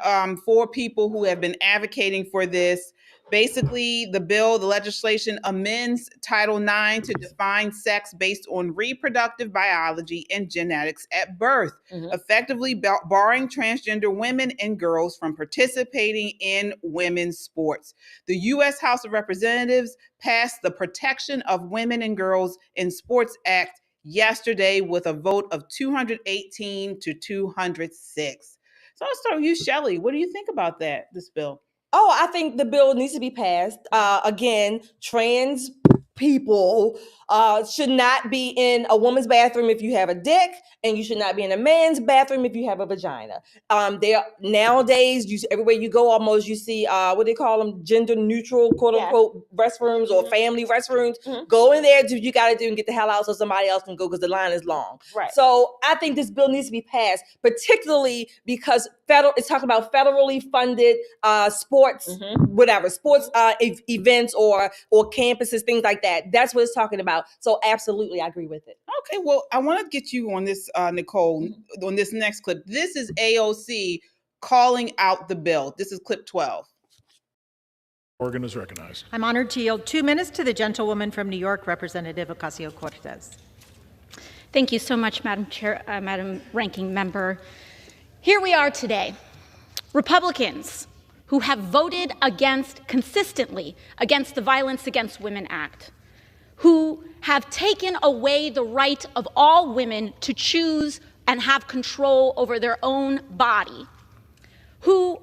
for people who have been advocating for this. Basically, the legislation amends Title IX to define sex based on reproductive biology and genetics at birth, effectively barring transgender women and girls from participating in women's sports. The U.S. House of Representatives passed the Protection of Women and Girls in Sports Act yesterday with a vote of 218 to 206. So I'll start with you, Shelley. What do you think about this bill? Oh, I think the bill needs to be passed. Again, trans people should not be in a woman's bathroom if you have a dick, and you should not be in a man's bathroom if you have a vagina. There nowadays, everywhere you go, almost you see what they call them, gender neutral, quote unquote, restrooms or family restrooms. Go in there, do what you got to do, and get the hell out so somebody else can go because the line is long. Right. So I think this bill needs to be passed, particularly because it's talking about federally funded sports, sports events or campuses, things like that. That's what it's talking about. So absolutely, I agree with it. Okay, well, I want to get you on this, Nicole, on this next clip. This is AOC calling out the bill. This is clip 12. Oregon is recognized. I'm honored to yield 2 minutes to the gentlewoman from New York, Representative Ocasio-Cortez. Thank you so much, Madam Chair, Madam Ranking Member. Here we are today, Republicans who have voted consistently against the Violence Against Women Act, who have taken away the right of all women to choose and have control over their own body, who,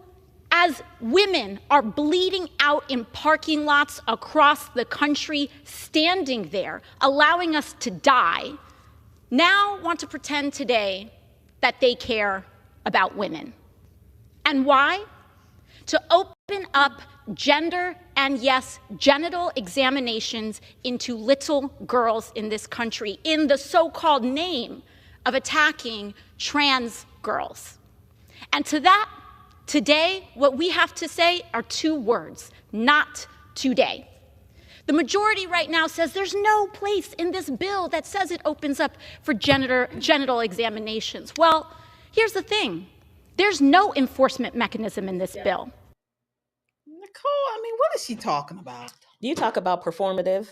as women are bleeding out in parking lots across the country, standing there, allowing us to die, now want to pretend today that they care about women. And why? To open up gender and, yes, genital examinations into little girls in this country in the so-called name of attacking trans girls. And to that, today, what we have to say are 2 words: not today. The majority right now says there's no place in this bill that says it opens up for genital examinations. Well, here's the thing. There's no enforcement mechanism in this bill. Nicole, I mean, what is she talking about? You talk about performative.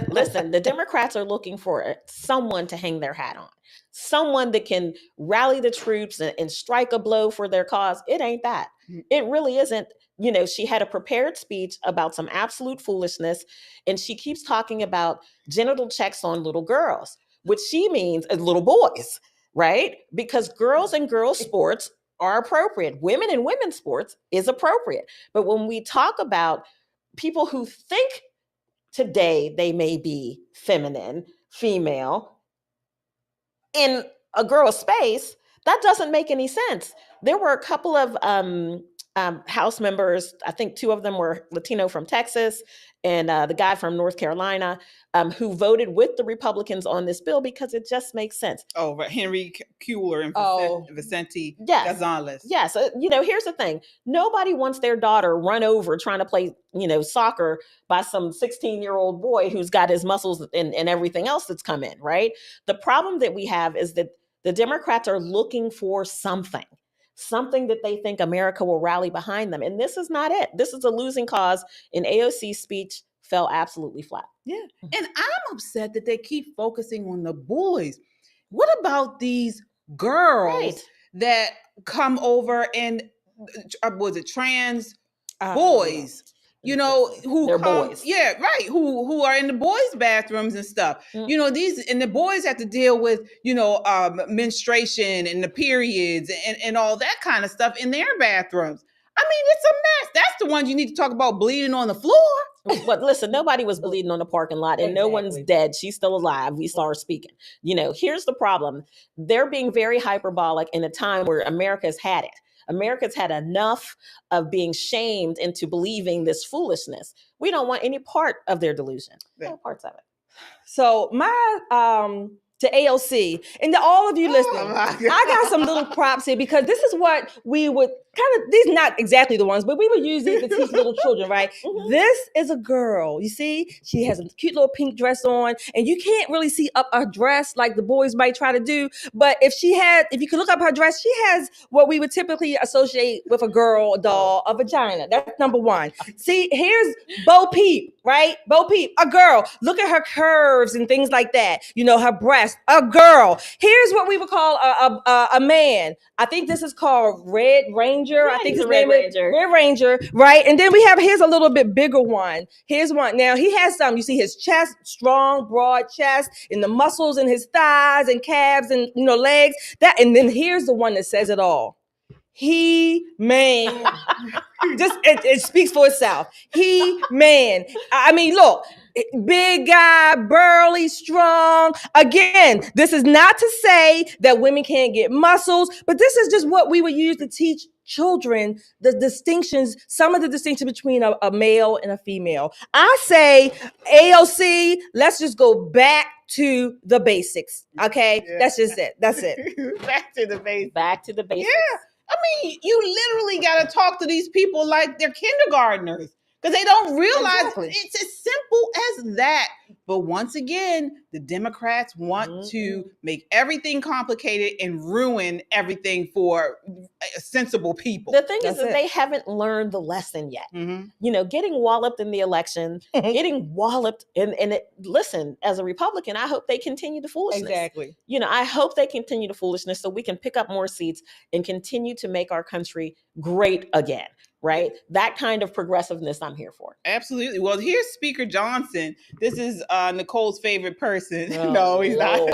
Listen, the Democrats are looking for someone to hang their hat on, someone that can rally the troops and strike a blow for their cause. It ain't that. It really isn't. You know, she had a prepared speech about some absolute foolishness, and she keeps talking about genital checks on little girls, which she means as little boys, right? Because girls and girls sports are appropriate. Women and women's sports is appropriate. But when we talk about people who think today they may be feminine, female, in a girl's space, that doesn't make any sense. There were a couple of House members, I think 2 of them were Latino from Texas and the guy from North Carolina, who voted with the Republicans on this bill because it just makes sense. Oh, right. Henry Kuehler and Vicente Gonzalez. Yes. You know, here's the thing. Nobody wants their daughter run over trying to play, soccer by some 16-year-old boy who's got his muscles and everything else that's come in, right? The problem that we have is that the Democrats are looking for something that they think America will rally behind them. And this is not it. This is a losing cause. And AOC's speech fell absolutely flat. Yeah. And I'm upset that they keep focusing on the boys. What about these girls that come over and, was it trans boys? Who they're come, boys. Yeah, right. Who are in the boys' bathrooms and stuff. The boys have to deal with, menstruation and the periods and all that kind of stuff in their bathrooms. I mean, it's a mess. That's the ones you need to talk about bleeding on the floor. But listen, nobody was bleeding on the parking lot and no one's dead. She's still alive. We saw her speaking. Here's the problem. They're being very hyperbolic in a time where America's had it. Americans had enough of being shamed into believing this foolishness. We don't want any part of their delusion. No parts of it. So my to AOC and to all of you listening, I got some little props here because this is what we would these not exactly the ones, but we would use these to teach little children, right? This is a girl. You see, she has a cute little pink dress on, and you can't really see up her dress like the boys might try to do. But if you can look up her dress, she has what we would typically associate with a girl, a doll, a vagina. That's number 1. See, here's Bo Peep, right? Bo Peep, a girl. Look at her curves and things like that. Her breast, a girl. Here's what we would call a man. I think this is called Red Ranger. I think his name is Red Ranger, right? And then here's a little bit bigger one. Here's one. Now he has some. You see his chest, strong, broad chest, and the muscles in his thighs and calves and legs. And then here's the one that says it all. He-Man. Just it speaks for itself. He-Man. I mean, look. big guy, burly, strong. Again, this is not to say that women can't get muscles, but this is just what we would use to teach children the distinctions, some of the distinctions between a male and a female. I say, AOC, let's just go back to the basics. Okay, that's just it. That's it. Back to the basics. Back to the basics. Yeah. I mean, you literally got to talk to these people like they're kindergartners because they don't realize it's as simple as that. But once again, the Democrats want to make everything complicated and ruin everything for sensible people. The thing is that they haven't learned the lesson yet. You know, getting walloped in the election, getting walloped listen, as a Republican, I hope they continue the foolishness. Exactly. You know, I hope they continue the foolishness so we can pick up more seats and continue to make our country great again. Right? That kind of progressiveness I'm here for. Absolutely. Well, here's Speaker Johnson. This is Nicole's favorite person. No, he's not.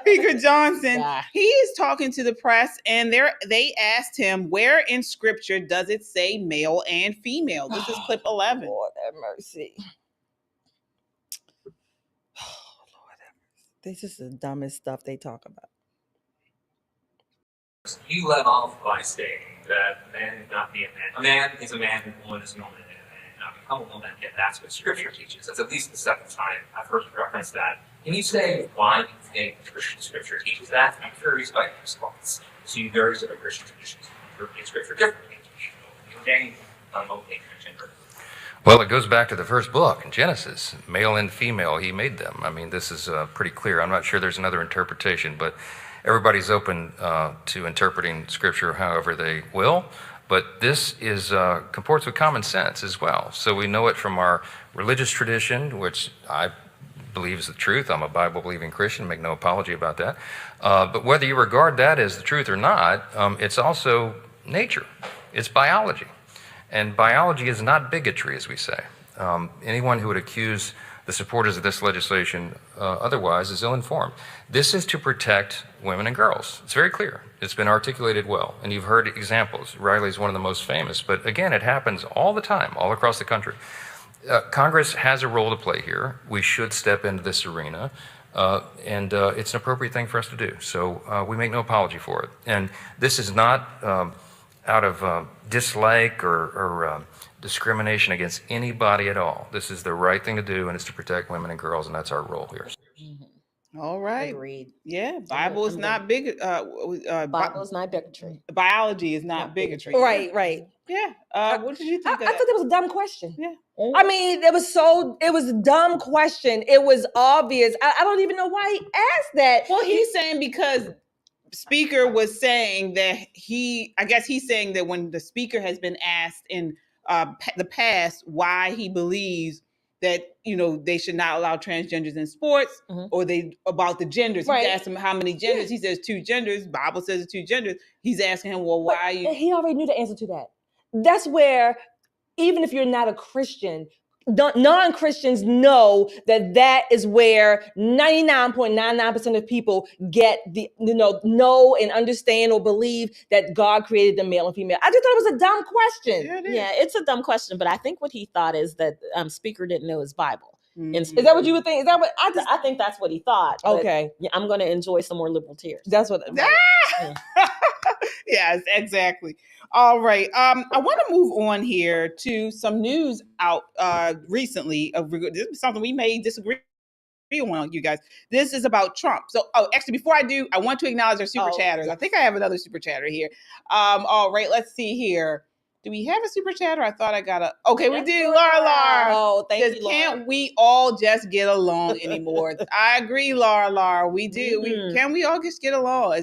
Speaker Johnson. He's talking to the press and they asked him, where in scripture does it say male and female? This is clip 11. Lord have mercy. Oh, Lord have mercy. This is the dumbest stuff they talk about. You led off by stating that a man cannot be a man. A man is a man, and a woman is a woman, and not become a woman. Yet that's what Scripture teaches. That's at least the second time I've heard you reference that. Can you say why you think Christian Scripture teaches that? I'm curious about your response to various other Christian traditions. Interpreting Scripture differently. Ordained, transgender. Well, it goes back to the first book in Genesis. Male and female, he made them. I mean, this is pretty clear. I'm not sure there's another interpretation, but everybody's open to interpreting Scripture however they will. But this is comports with common sense as well. So we know it from our religious tradition, which I believe is the truth. I'm a Bible-believing Christian, make no apology about that. But whether you regard that as the truth or not, it's also nature. It's biology. And biology is not bigotry, as we say. Anyone who would accuse the supporters of this legislation otherwise is ill-informed. This is to protect women and girls. It's very clear. It's been articulated well, and you've heard examples. Riley's one of the most famous, but again, it happens all the time, all across the country. Congress has a role to play here. We should step into this arena, and it's an appropriate thing for us to do. So we make no apology for it. And this is not out of dislike or discrimination against anybody at all. This is the right thing to do, and it's to protect women and girls, and that's our role here. All right. Agreed. Yeah, Bible is not big. Bible is not bigotry. Biology is not bigotry. Right. Yeah. What did you think? I thought that was a dumb question. Yeah. I mean, it was a dumb question. It was obvious. I don't even know why he asked that. Well, he's saying because Speaker was saying that I guess he's saying that when the Speaker has been asked in the past why he believes that, you know, they should not allow transgenders in sports or about the genders. Right. He's asked him how many genders. He says 2 genders. Bible says it's 2 genders. He's asking him, well, why are you? And he already knew the answer to that. That's where, even if you're not a Christian, non-Christians know that is where 99.99% of people get the, know and understand or believe that God created them male and female. I just thought it was a dumb question. Yeah, it's a dumb question, but I think what he thought is that Speaker didn't know his Bible. Is that what you would think? Is that what I think that's what he thought. Okay. Yeah, I'm going to enjoy some more liberal tears. That's what. Yes, exactly. All right. I want to move on here to some news out recently. This is something we may disagree on, you guys. This is about Trump. So, actually, before I do, I want to acknowledge our super chatters. I think I have another super chatter here. All right, let's see here. Do we have a super chatter? I thought I got okay, we do. Laura. Oh, thank you, Laura. Can't we all just get along anymore? I agree, Laura. We do. Can we all just get along?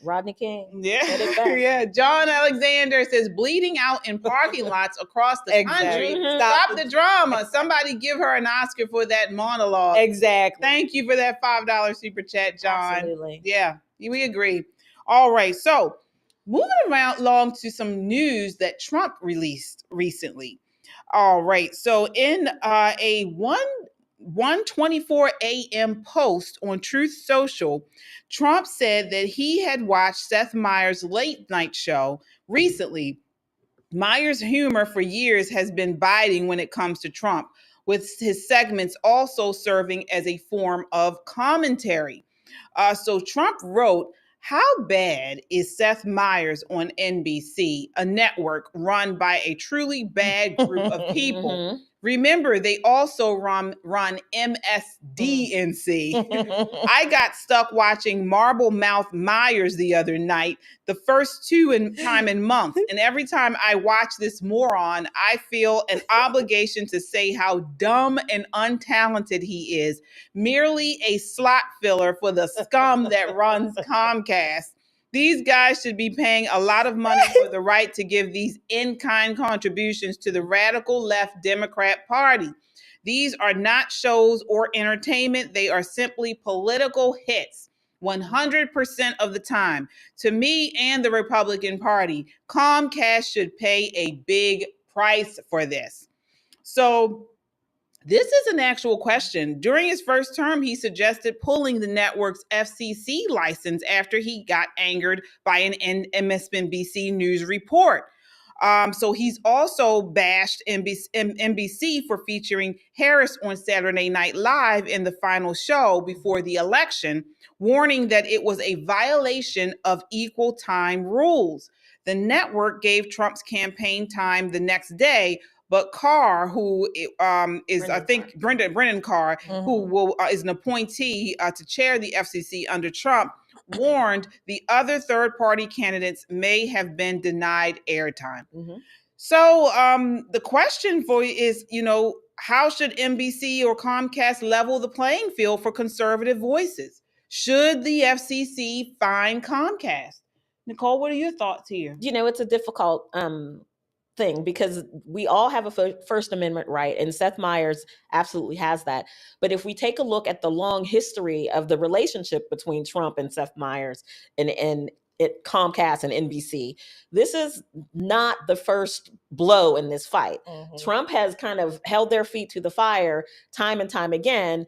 Rodney King. Yeah. John Alexander says bleeding out in parking lots across the country. Stop the drama. Somebody give her an Oscar for that monologue. Exactly. Thank you for that $5 super chat, John. Absolutely. Yeah, we agree. All right. So moving along to some news that Trump released recently. All right. So in a 1:24 a.m. post on Truth Social, Trump said that he had watched Seth Meyers' late night show recently. Meyers' humor for years has been biting when it comes to Trump, with his segments also serving as a form of commentary. So Trump wrote, "How bad is Seth Meyers on NBC, a network run by a truly bad group of people? Remember, they also run MSNBC. I got stuck watching Marble Mouth Myers the other night, the first time in months. And every time I watch this moron, I feel an obligation to say how dumb and untalented he is. Merely a slot filler for the scum that runs Comcast. These guys should be paying a lot of money for the right to give these in-kind contributions to the radical left Democrat Party. These are not shows or entertainment. They are simply political hits 100% of the time. To me and the Republican Party, Comcast should pay a big price for this." So this is an actual question. During his first term, he suggested pulling the network's FCC license after he got angered by an MSNBC news report. So he's also bashed NBC for featuring Harris on Saturday Night Live in the final show before the election, warning that it was a violation of equal time rules. The network gave Trump's campaign time the next day, but Carr, who is Brendan Carr, who is an appointee to chair the FCC under Trump, warned the other third-party candidates may have been denied airtime. So the question for you is, how should NBC or Comcast level the playing field for conservative voices? Should the FCC fine Comcast? Nicole, what are your thoughts here? It's a difficult thing because we all have a First Amendment right, and Seth Meyers absolutely has that. But if we take a look at the long history of the relationship between Trump and Seth Meyers and Comcast and NBC, this is not the first blow in this fight. Trump has kind of held their feet to the fire time and time again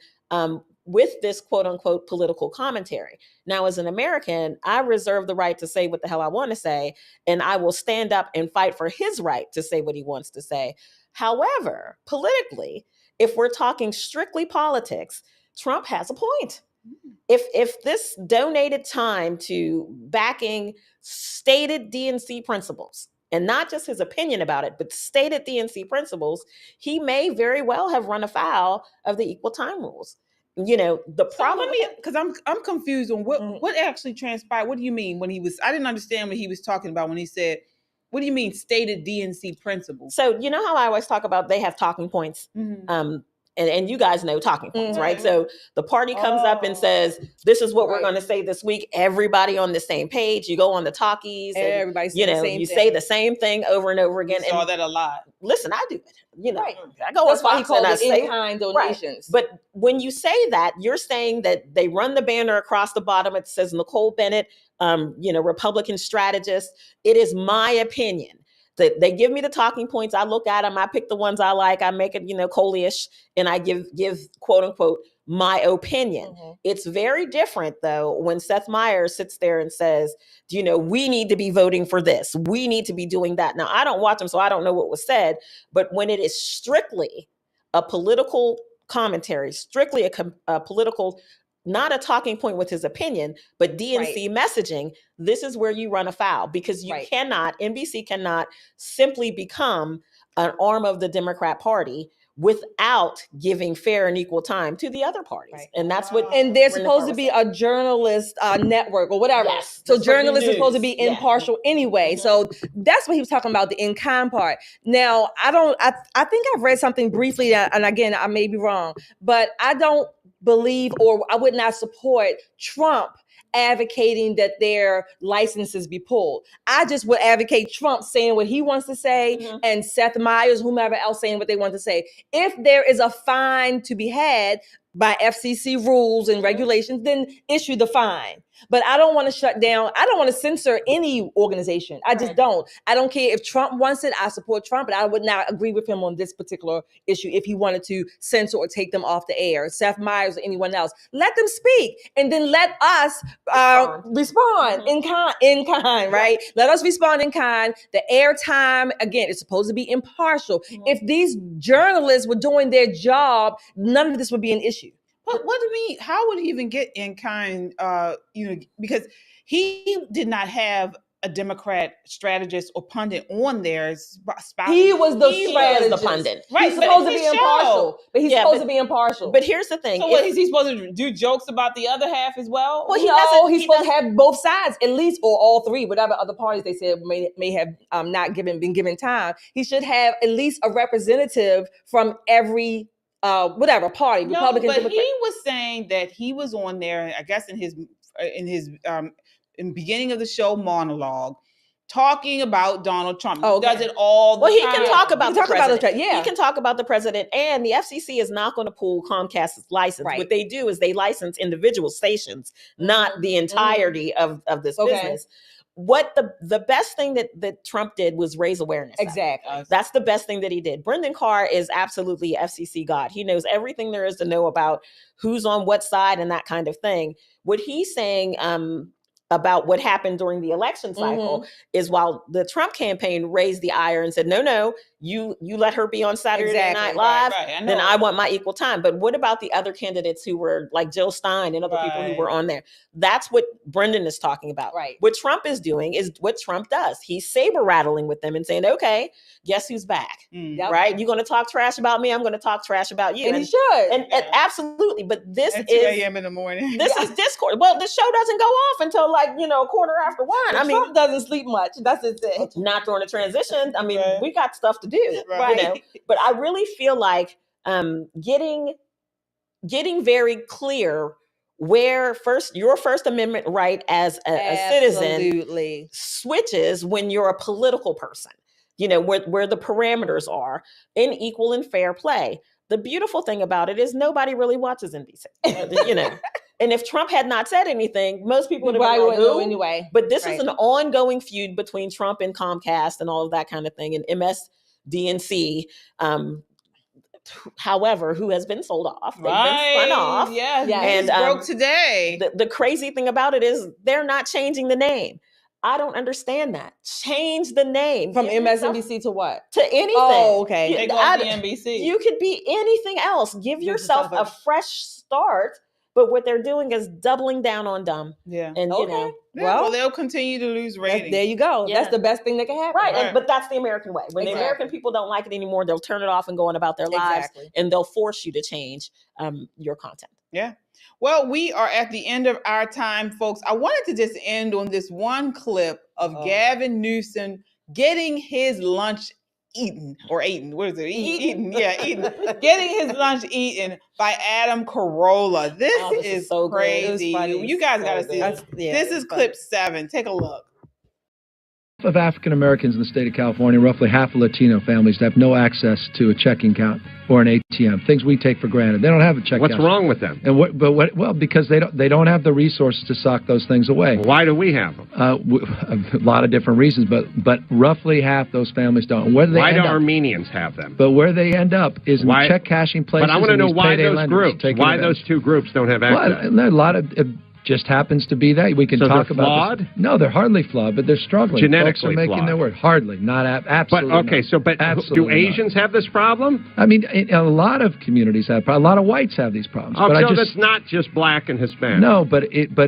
with this quote unquote political commentary. Now, as an American, I reserve the right to say what the hell I want to say, and I will stand up and fight for his right to say what he wants to say. However, politically, if we're talking strictly politics, Trump has a point. If this donated time to backing stated DNC principles, and not just his opinion about it, but stated DNC principles, he may very well have run afoul of the equal time rules. The problem, because I'm confused on what actually transpired. What do you mean when he was? I didn't understand what he was talking about when he said, "What do you mean stated DNC principles?" So you know how I always talk about they have talking points. And you guys know talking points, right? So the party comes up and says, "This is what we're going to say this week." Everybody on the same page. You go on the talkies, and everybody's say the same thing over and over again. I saw that a lot. Listen, I do it. I go That's on why he Fox called and I it say in-kind donations. Right. But when you say that, you're saying that they run the banner across the bottom. It says Nicole Bennett, Republican strategist. It is my opinion. They give me the talking points. I look at them. I pick the ones I like. I make it, Cole-ish, and I give quote unquote my opinion. It's very different though when Seth Meyers sits there and says, we need to be voting for this. We need to be doing that. Now, I don't watch them, so I don't know what was said. But when it is strictly a political commentary, strictly a political, not a talking point with his opinion, but DNC messaging, this is where you run afoul because NBC cannot simply become an arm of the Democrat Party without giving fair and equal time to the other parties. And that's what. And they're supposed to be a journalist network or whatever. Yes, so journalists are supposed to be impartial anyway. So that's what he was talking about, the in-kind part. Now, I think I've read something briefly, and again, I may be wrong, but I don't believe, or I would not support Trump advocating that their licenses be pulled. I just would advocate Trump saying what he wants to say and Seth Meyers, whomever else saying what they want to say. If there is a fine to be had, by FCC rules and regulations, then issue the fine. But I don't want to shut down. I don't want to censor any organization. I just don't. I don't care if Trump wants it. I support Trump, but I would not agree with him on this particular issue if he wanted to censor or take them off the air. Seth Meyers or anyone else. Let them speak, and then let us respond in kind, right? Let us respond in kind. The airtime, again, is supposed to be impartial. If these journalists were doing their job, none of this would be an issue. But what do you mean? How would he even get in kind? Because he did not have a Democrat strategist or pundit on there. He was the strategist. Pundit. Right, he's supposed to be impartial. But he's supposed to be impartial. But here's the thing. So what, is he supposed to do jokes about the other half as well? Well, he's supposed to have both sides, at least, or all three, whatever other parties they said may have not been given time. He should have at least a representative from every whatever party, Republican, but Democrat. he was saying that he was on there, I guess in his in beginning of the show monologue, talking about Donald Trump. He does it all the time. Well, he can talk about the president. Yeah. He can talk about the president, and the FCC is not going to pull Comcast's license. Right. What they do is they license individual stations, not the entirety of this business. What the best thing that Trump did was raise awareness. Exactly. That's the best thing that he did. Brendan Carr is absolutely FCC God. He knows everything there is to know about who's on what side and that kind of thing. What he's saying about what happened during the election cycle is while the Trump campaign raised the ire and said, no, you let her be on Saturday Night Live, then I want my equal time. But what about the other candidates who were like Jill Stein and other people who were on there? That's what Brendan is talking about. Right. What Trump is doing is what Trump does. He's saber rattling with them and saying, okay, guess who's back? Right? You're going to talk trash about me. I'm going to talk trash about you. And he should. And absolutely. But this At 2 is a.m. in the morning. This is discourse. Well, the show doesn't go off until a quarter after 1. I mean, Trump doesn't sleep much. That's his thing. Not during the transition. I mean, we got stuff to do. Right. But I really feel like getting very clear where your First Amendment right as a citizen switches when you're a political person. Where the parameters are in equal and fair play. The beautiful thing about it is nobody really watches NBC. And if Trump had not said anything, most people would have been like, know anyway. But this is an ongoing feud between Trump and Comcast and all of that kind of thing, and MSNBC, however, who has been sold off. They've been spun off. Yeah. And broke today. The crazy thing about it is they're not changing the name. I don't understand that. Change the name. From MSNBC to what? To anything. Oh, okay. They go to NBC. You could be anything else. Give yourself a fresh start. But what they're doing is doubling down on dumb. Yeah. And well, they'll continue to lose ratings. There you go. Yeah. That's the best thing that can happen. Right. But that's the American way. When the American people don't like it anymore, they'll turn it off and go on about their lives. And they'll force you to change your content. Yeah. Well, we are at the end of our time, folks. I wanted to just end on this one clip of Gavin Newsom getting his lunch eaten. What is it? Eaten. Yeah, eaten. Getting his lunch eaten by Adam Corolla. This is so crazy. You guys got to see this. This is clip 7. Take a look. Of African Americans in the state of California, roughly half of Latino families have no access to a checking account or an ATM. Things we take for granted. They don't have a checking account. What's wrong with them? And well, because they don't have the resources to sock those things away. Why do we have them? A lot of different reasons, but roughly half those families don't. Where do why do Armenians have them? But where they end up is in check cashing places. But I want to know why those groups. Why those two groups don't have access? Well, a lot of. Just happens to be that we can talk about. Flawed? No, they're hardly flawed, but they're struggling. Genetically Folks are making flawed. their word. Hardly, not absolutely. But okay, do Asians have this problem? I mean, a lot of communities have. A lot of whites have these problems. Oh, but so that's not just black and Hispanic. No, but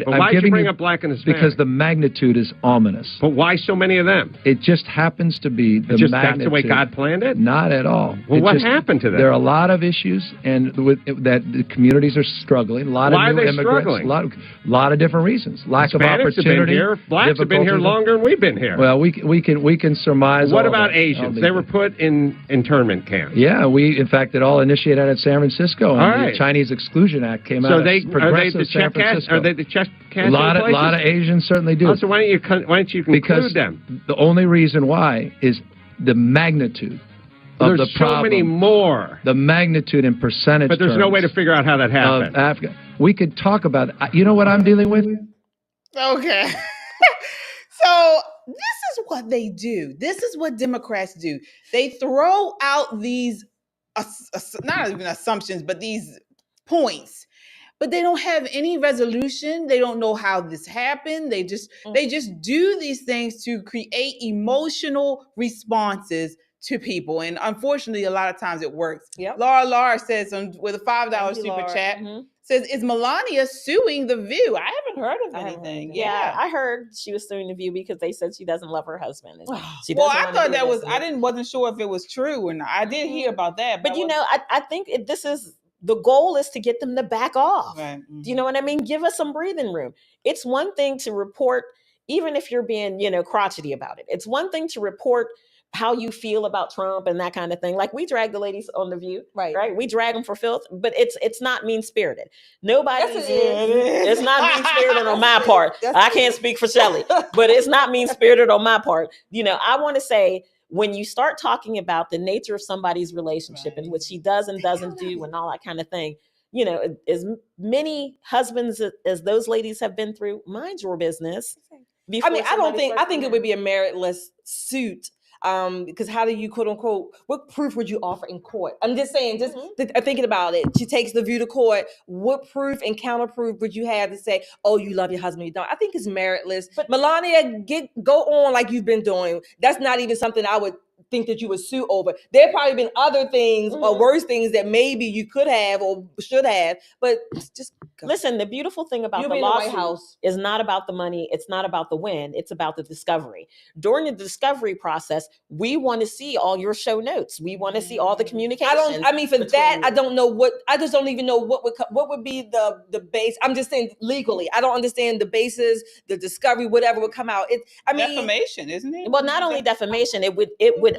why did you bring up black and Hispanic? Because the magnitude is ominous. But why so many of them? It just happens to be the magnitude. That's the way God planned it? Not at all. Well, what happened to them? There are a lot of issues, and that the communities are struggling. A lot of new immigrants. Struggling? A lot of different reasons. Lack of opportunity. Have been here. Blacks have been here longer than we've been here. Well, we can surmise. What about Asians? They were put in internment camps. Yeah, in fact, it all initiated out of San Francisco. And the Chinese Exclusion Act came out of progressive San Francisco. Are they the check cash? A lot of Asians certainly do. Oh, so why don't you conclude them? The only reason why is the magnitude of There's the problem. so many more. The magnitude and percentage. But there's no way to figure out how that happened. We could talk about it. You know what I'm dealing with? Okay. So this is what they do. This is what Democrats do. They throw out these, not even assumptions, but these points. But they don't have any resolution. They don't know how this happened. They just do these things to create emotional responses to people. And unfortunately, a lot of times it works. Yep. Laura says with a $5 super Laura. chat, says, is Melania suing The View? I haven't heard of anything. Yeah, I heard she was suing The View because they said she doesn't love her husband. She Well, doesn't I wanna thought do that this. wasn't sure if it was true or not. I did hear about that. But you know, I think this is, the goal is to get them to back off. Right. Do you know what I mean? Give us some breathing room. It's one thing to report, even if you're being, crotchety about it. It's one thing to report how you feel about Trump and that kind of thing. Like we drag the ladies on The View, right? We drag them for filth, but it's not mean spirited. It's not mean spirited on my part. I can't speak for Shelley, but it's not mean spirited on my part. I want to say, when you start talking about the nature of somebody's relationship and what she does and doesn't do and all that kind of thing, as many husbands as those ladies have been through, mind your business. I think it would be a meritless suit. Because how do you, quote unquote, what proof would you offer in court? I'm just saying, thinking about it. She takes The View to court. What proof and counter proof would you have to say, oh, you love your husband, you don't? I think it's meritless. But Melania, go on like you've been doing. That's not even something I would think that you would sue over. There probably been other things or worse things that maybe you could have or should have, but just go. Listen, the beautiful thing about the lawsuit is not about the money. It's not about the win. It's about the discovery. During the discovery process, we want to see all your show notes. We want to see all the communication. I don't know what, I just don't even know what would be the base. I'm just saying legally, I don't understand the basis, the discovery, whatever would come out. Defamation, isn't it? Well, not only defamation, it would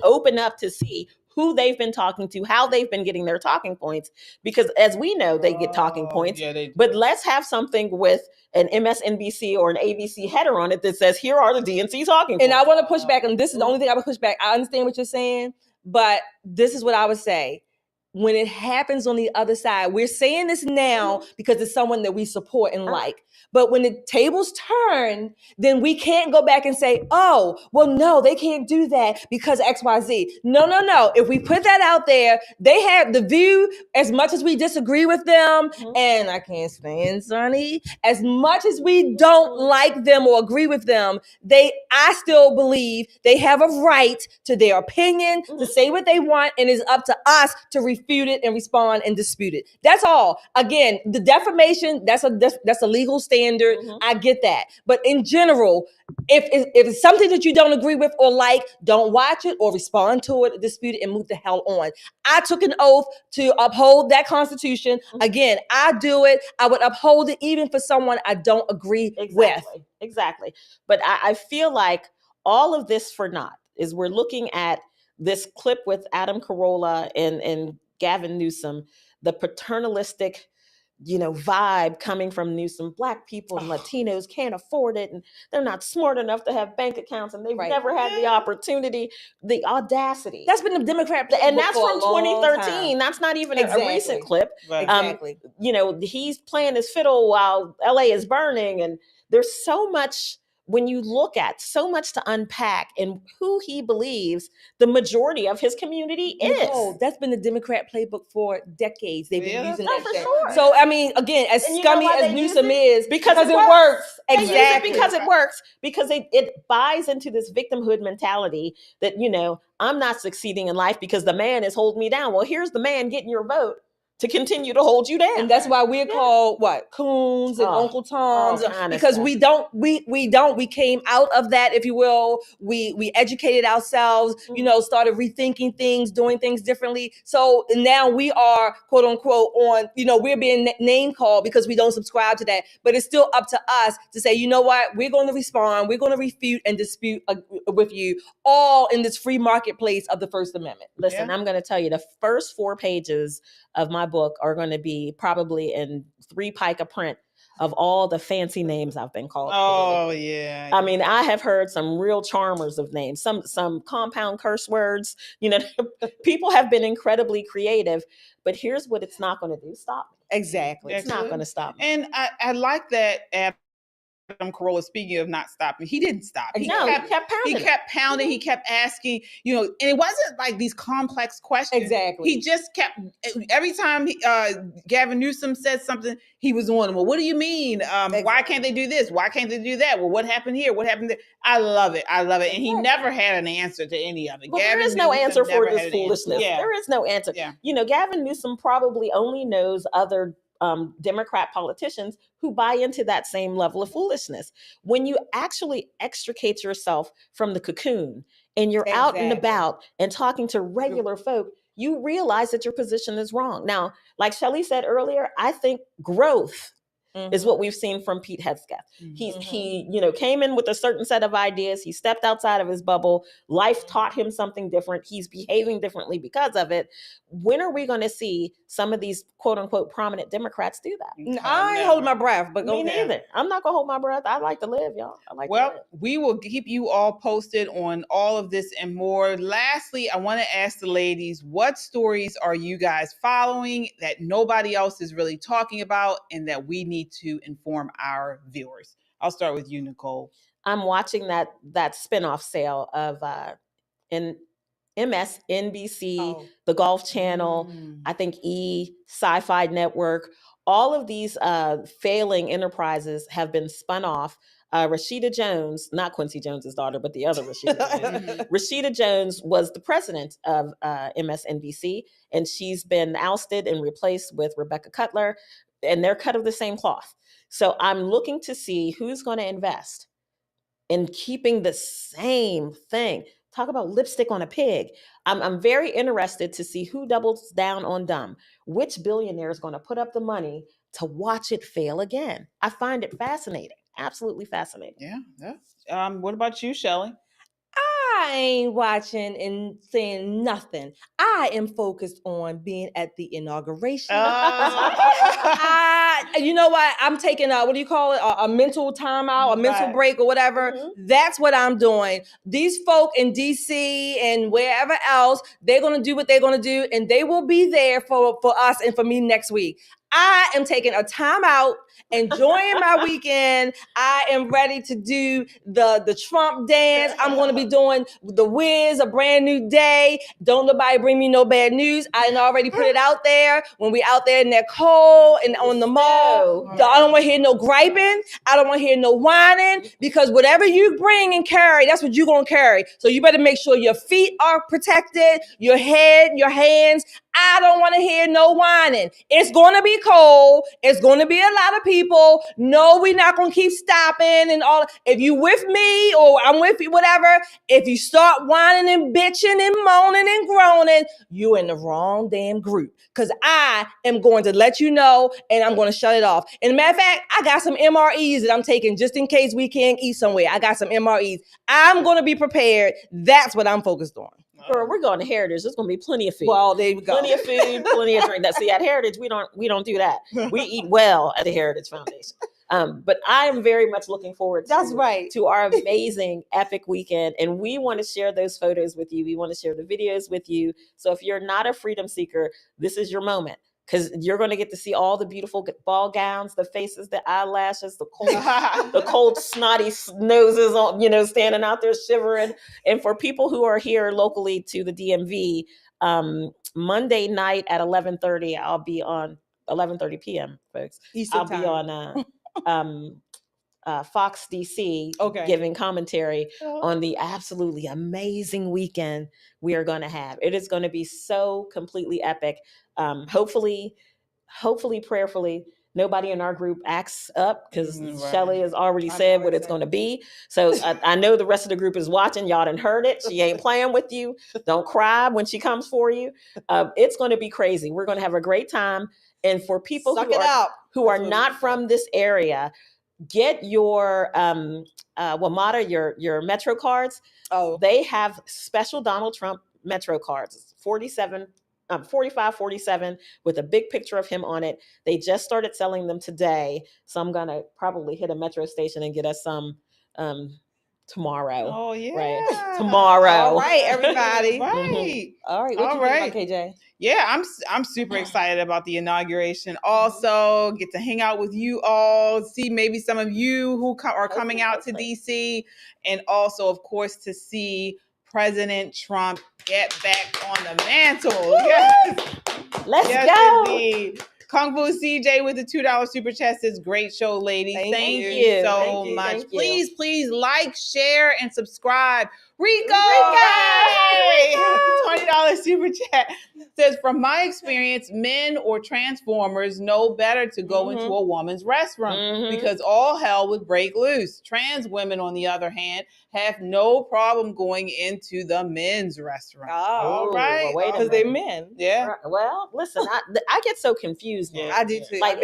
open up to see who they've been talking to, how they've been getting their talking points, because as we know, they get talking points. But let's have something with an MSNBC or an ABC header on it that says, here are the DNC talking points. And I want to push back, and this is the only thing I would push back. I understand what you're saying, but this is what I would say. When it happens on the other side, we're saying this now because it's someone that we support and like. But when the tables turn, then we can't go back and say, oh, well, no, they can't do that because XYZ. No. If we put that out there, they have The View, as much as we disagree with them, and I can't stand Sonny, as much as we don't like them or agree with them, I still believe they have a right to their opinion, to say what they want, and it's up to us to refute it and respond and dispute it. That's all. Again, the defamation, that's a legal standard. I get that. But in general, if it's something that you don't agree with or like, don't watch it or respond to it, dispute it, and move the hell on. I took an oath to uphold that Constitution. Again, I do it. I would uphold it even for someone I don't agree with. Exactly. But I feel like all of this for naught is we're looking at this clip with Adam Corolla and Gavin Newsome, the paternalistic vibe coming from Newsome. Black people and Latinos can't afford it, and they're not smart enough to have bank accounts, and they've never had the opportunity, the audacity. That's been the Democrat, and that's from 2013. That's not even a recent clip. Exactly. He's playing his fiddle while LA is burning, and there's so much. When you look at so much to unpack and who he believes the majority of his community is. Oh, that's been the Democrat playbook for decades. They've been using that shit. Sure. So, I mean, again, as scummy as Newsome is, because it works. Exactly. They use it because it works. Because it buys into this victimhood mentality that, I'm not succeeding in life because the man is holding me down. Well, here's the man getting your vote to continue to hold you down. And that's why we're called coons and Uncle Toms, because we came out of that, if you will. We educated ourselves, started rethinking things, doing things differently. So now we are, quote unquote, on, we're being name called because we don't subscribe to that, but it's still up to us to say, you know what, we're going to respond, we're going to refute and dispute with you, all in this free marketplace of the First Amendment. Listen, I'm going to tell you, the first 4 pages of my book are going to be probably in 3 pica print of all the fancy names I've been called. Oh, yeah. I mean, I have heard some real charmers of names, some compound curse words. You know, people have been incredibly creative, but here's what it's not going to do. Stop me. Exactly. It's not going to stop me. And I like that Corolla, speaking of not stopping, he didn't stop. He kept pounding. He kept pounding. He kept asking, you know, and it wasn't like these complex questions. Exactly. He just kept, every time Gavin Newsome said something, he was on him. Well, what do you mean? Why can't they do this? Why can't they do that? Well, what happened here? What happened there? I love it. I love it. And he never had an answer to any of it. Well, Gavin there is no Newsom answer for never this had an foolishness. answer. Yeah. There is no answer. Yeah. You know, Gavin Newsom probably only knows other Democrat politicians who buy into that same level of foolishness. When you actually extricate yourself from the cocoon and you're out and about and talking to regular folk, you realize that your position is wrong. Now, like Shelley said earlier, I think growth is what we've seen from Pete Hegseth. He, you know, came in with a certain set of ideas. He stepped outside of his bubble. Life taught him something different. He's behaving differently because of it. When are we going to see some of these quote unquote prominent Democrats do that? I ain't holding my breath, but me neither. I'm not gonna hold my breath. I like to live, y'all. I like to live. We will keep you all posted on all of this and more. Lastly, I want to ask the ladies, what stories are you guys following that nobody else is really talking about and that we need to inform our viewers? I'll start with you, Nicole. I'm watching that spinoff sale of MSNBC, the Golf Channel, I think Sci-Fi Network. All of these failing enterprises have been spun off. Rashida Jones, not Quincy Jones's daughter, but the other Rashida Jones. Rashida Jones was the president of MSNBC, and she's been ousted and replaced with Rebecca Cutler, and they're cut of the same cloth. So I'm looking to see who's going to invest in keeping the same thing. Talk about lipstick on a pig. I'm very interested to see who doubles down on dumb. Which billionaire is going to put up the money to watch it fail again? I find it fascinating. Absolutely fascinating. Yeah. What about you, Shelley? I ain't watching and saying nothing. I am focused on being at the inauguration. You know what? I'm taking a, what do you call it? A mental timeout, a mental break or whatever. That's what I'm doing. These folk in DC and wherever else, they're going to do what they're going to do, and they will be there for us and for me next week. I am taking a time out, enjoying my weekend. I am ready to do the Trump dance. I'm going to be doing the Wiz, A Brand New Day. Don't nobody bring me no bad news. I already put it out there. When we out there in that cold and on the mall, I don't want to hear no griping. I don't want to hear no whining, because whatever you bring and carry, that's what you're going to carry. So you better make sure your feet are protected, your head, your hands. I don't want to hear no whining. It's going to be cold. It's going to be a lot of people. No, we're not going to keep stopping and all. If you with me or I'm with you, whatever, if you start whining and bitching and moaning and groaning, you're in the wrong damn group, because I am going to let you know and I'm going to shut it off. And a matter of fact, I got some MREs that I'm taking just in case we can't eat somewhere. I got some MREs. I'm going to be prepared. That's what I'm focused on. Girl, we're going to Heritage. There's going to be plenty of food. Well, there we go. Plenty of food, plenty of drink. See, at Heritage, we don't do that. We eat well at the Heritage Foundation. But I am very much looking forward to our amazing, epic weekend. And we want to share those photos with you. We want to share the videos with you. So if you're not a freedom seeker, this is your moment, because you're going to get to see all the beautiful ball gowns, the faces, the eyelashes, the cold snotty noses, on, standing out there shivering. And for people who are here locally to the DMV, Monday night at 11:30, I'll be on 11:30 p.m. folks. Eastern I'll be on Fox DC, giving commentary on the absolutely amazing weekend we are going to have. It is going to be so completely epic. Hopefully, prayerfully, nobody in our group acts up, because Shelley has already said what it's going to be. So I know the rest of the group is watching. Y'all done heard it. She ain't playing with you. Don't cry when she comes for you. It's going to be crazy. We're going to have a great time. And for people who are not from this area, get your WMATA, your Metro cards. They have special Donald Trump Metro cards. It's 47 45, 47 with a big picture of him on it. They just started selling them today. So I'm going to probably hit a metro station and get us some tomorrow. Oh, yeah. Right. Tomorrow. All right, everybody. Right. All right. What All you right. think about KJ? Yeah, I'm super excited about the inauguration. Also, get to hang out with you all, see maybe some of you who are coming out to DC, and also, of course, to see President Trump get back on the mantle. Yes. Let's yes, go. Indeed. Kung Fu CJ with the $2 super chat says, great show, ladies. Thank you so much. Please, please like, share, and subscribe. Rico! $20 super chat says, from my experience, men or transformers know better to go into a woman's restroom because all hell would break loose. Trans women, on the other hand, have no problem going into the men's restroom. All right. Well, wait a Because they're men. Yeah. Well, listen, I get so confused now. I do too. Like,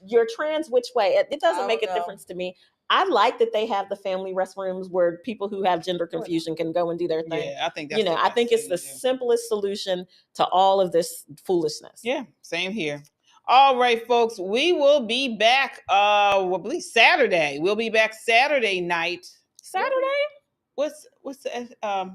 you're trans which way? It doesn't make a difference to me. I like that they have the family restrooms where people who have gender confusion can go and do their thing. Yeah, I think that's I think it's the simplest solution to all of this foolishness. Yeah, same here. All right, folks, we will be back. I believe Saturday. We'll be back Saturday night. Saturday? What's the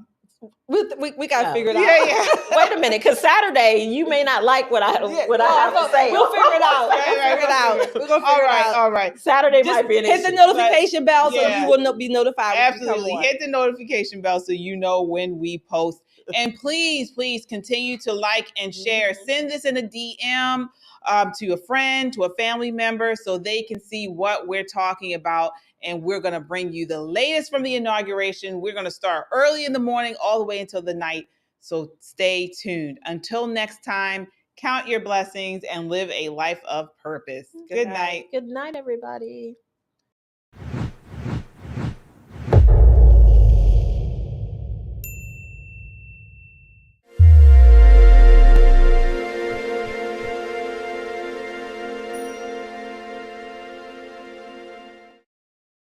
We gotta figure it out. Yeah. Wait a minute, because Saturday you may not like what I have to say. We'll figure it out. We're gonna figure it out. All right. Saturday Just might be an hit issue. the notification bell so you will be notified. Absolutely. Hit the notification bell so you know when we post. And please, please continue to like and share. Send this in a DM to a friend, to a family member, so they can see what we're talking about. And we're going to bring you the latest from the inauguration. We're going to start early in the morning all the way until the night. So stay tuned. Until next time, count your blessings and live a life of purpose. Good night. Good night, everybody.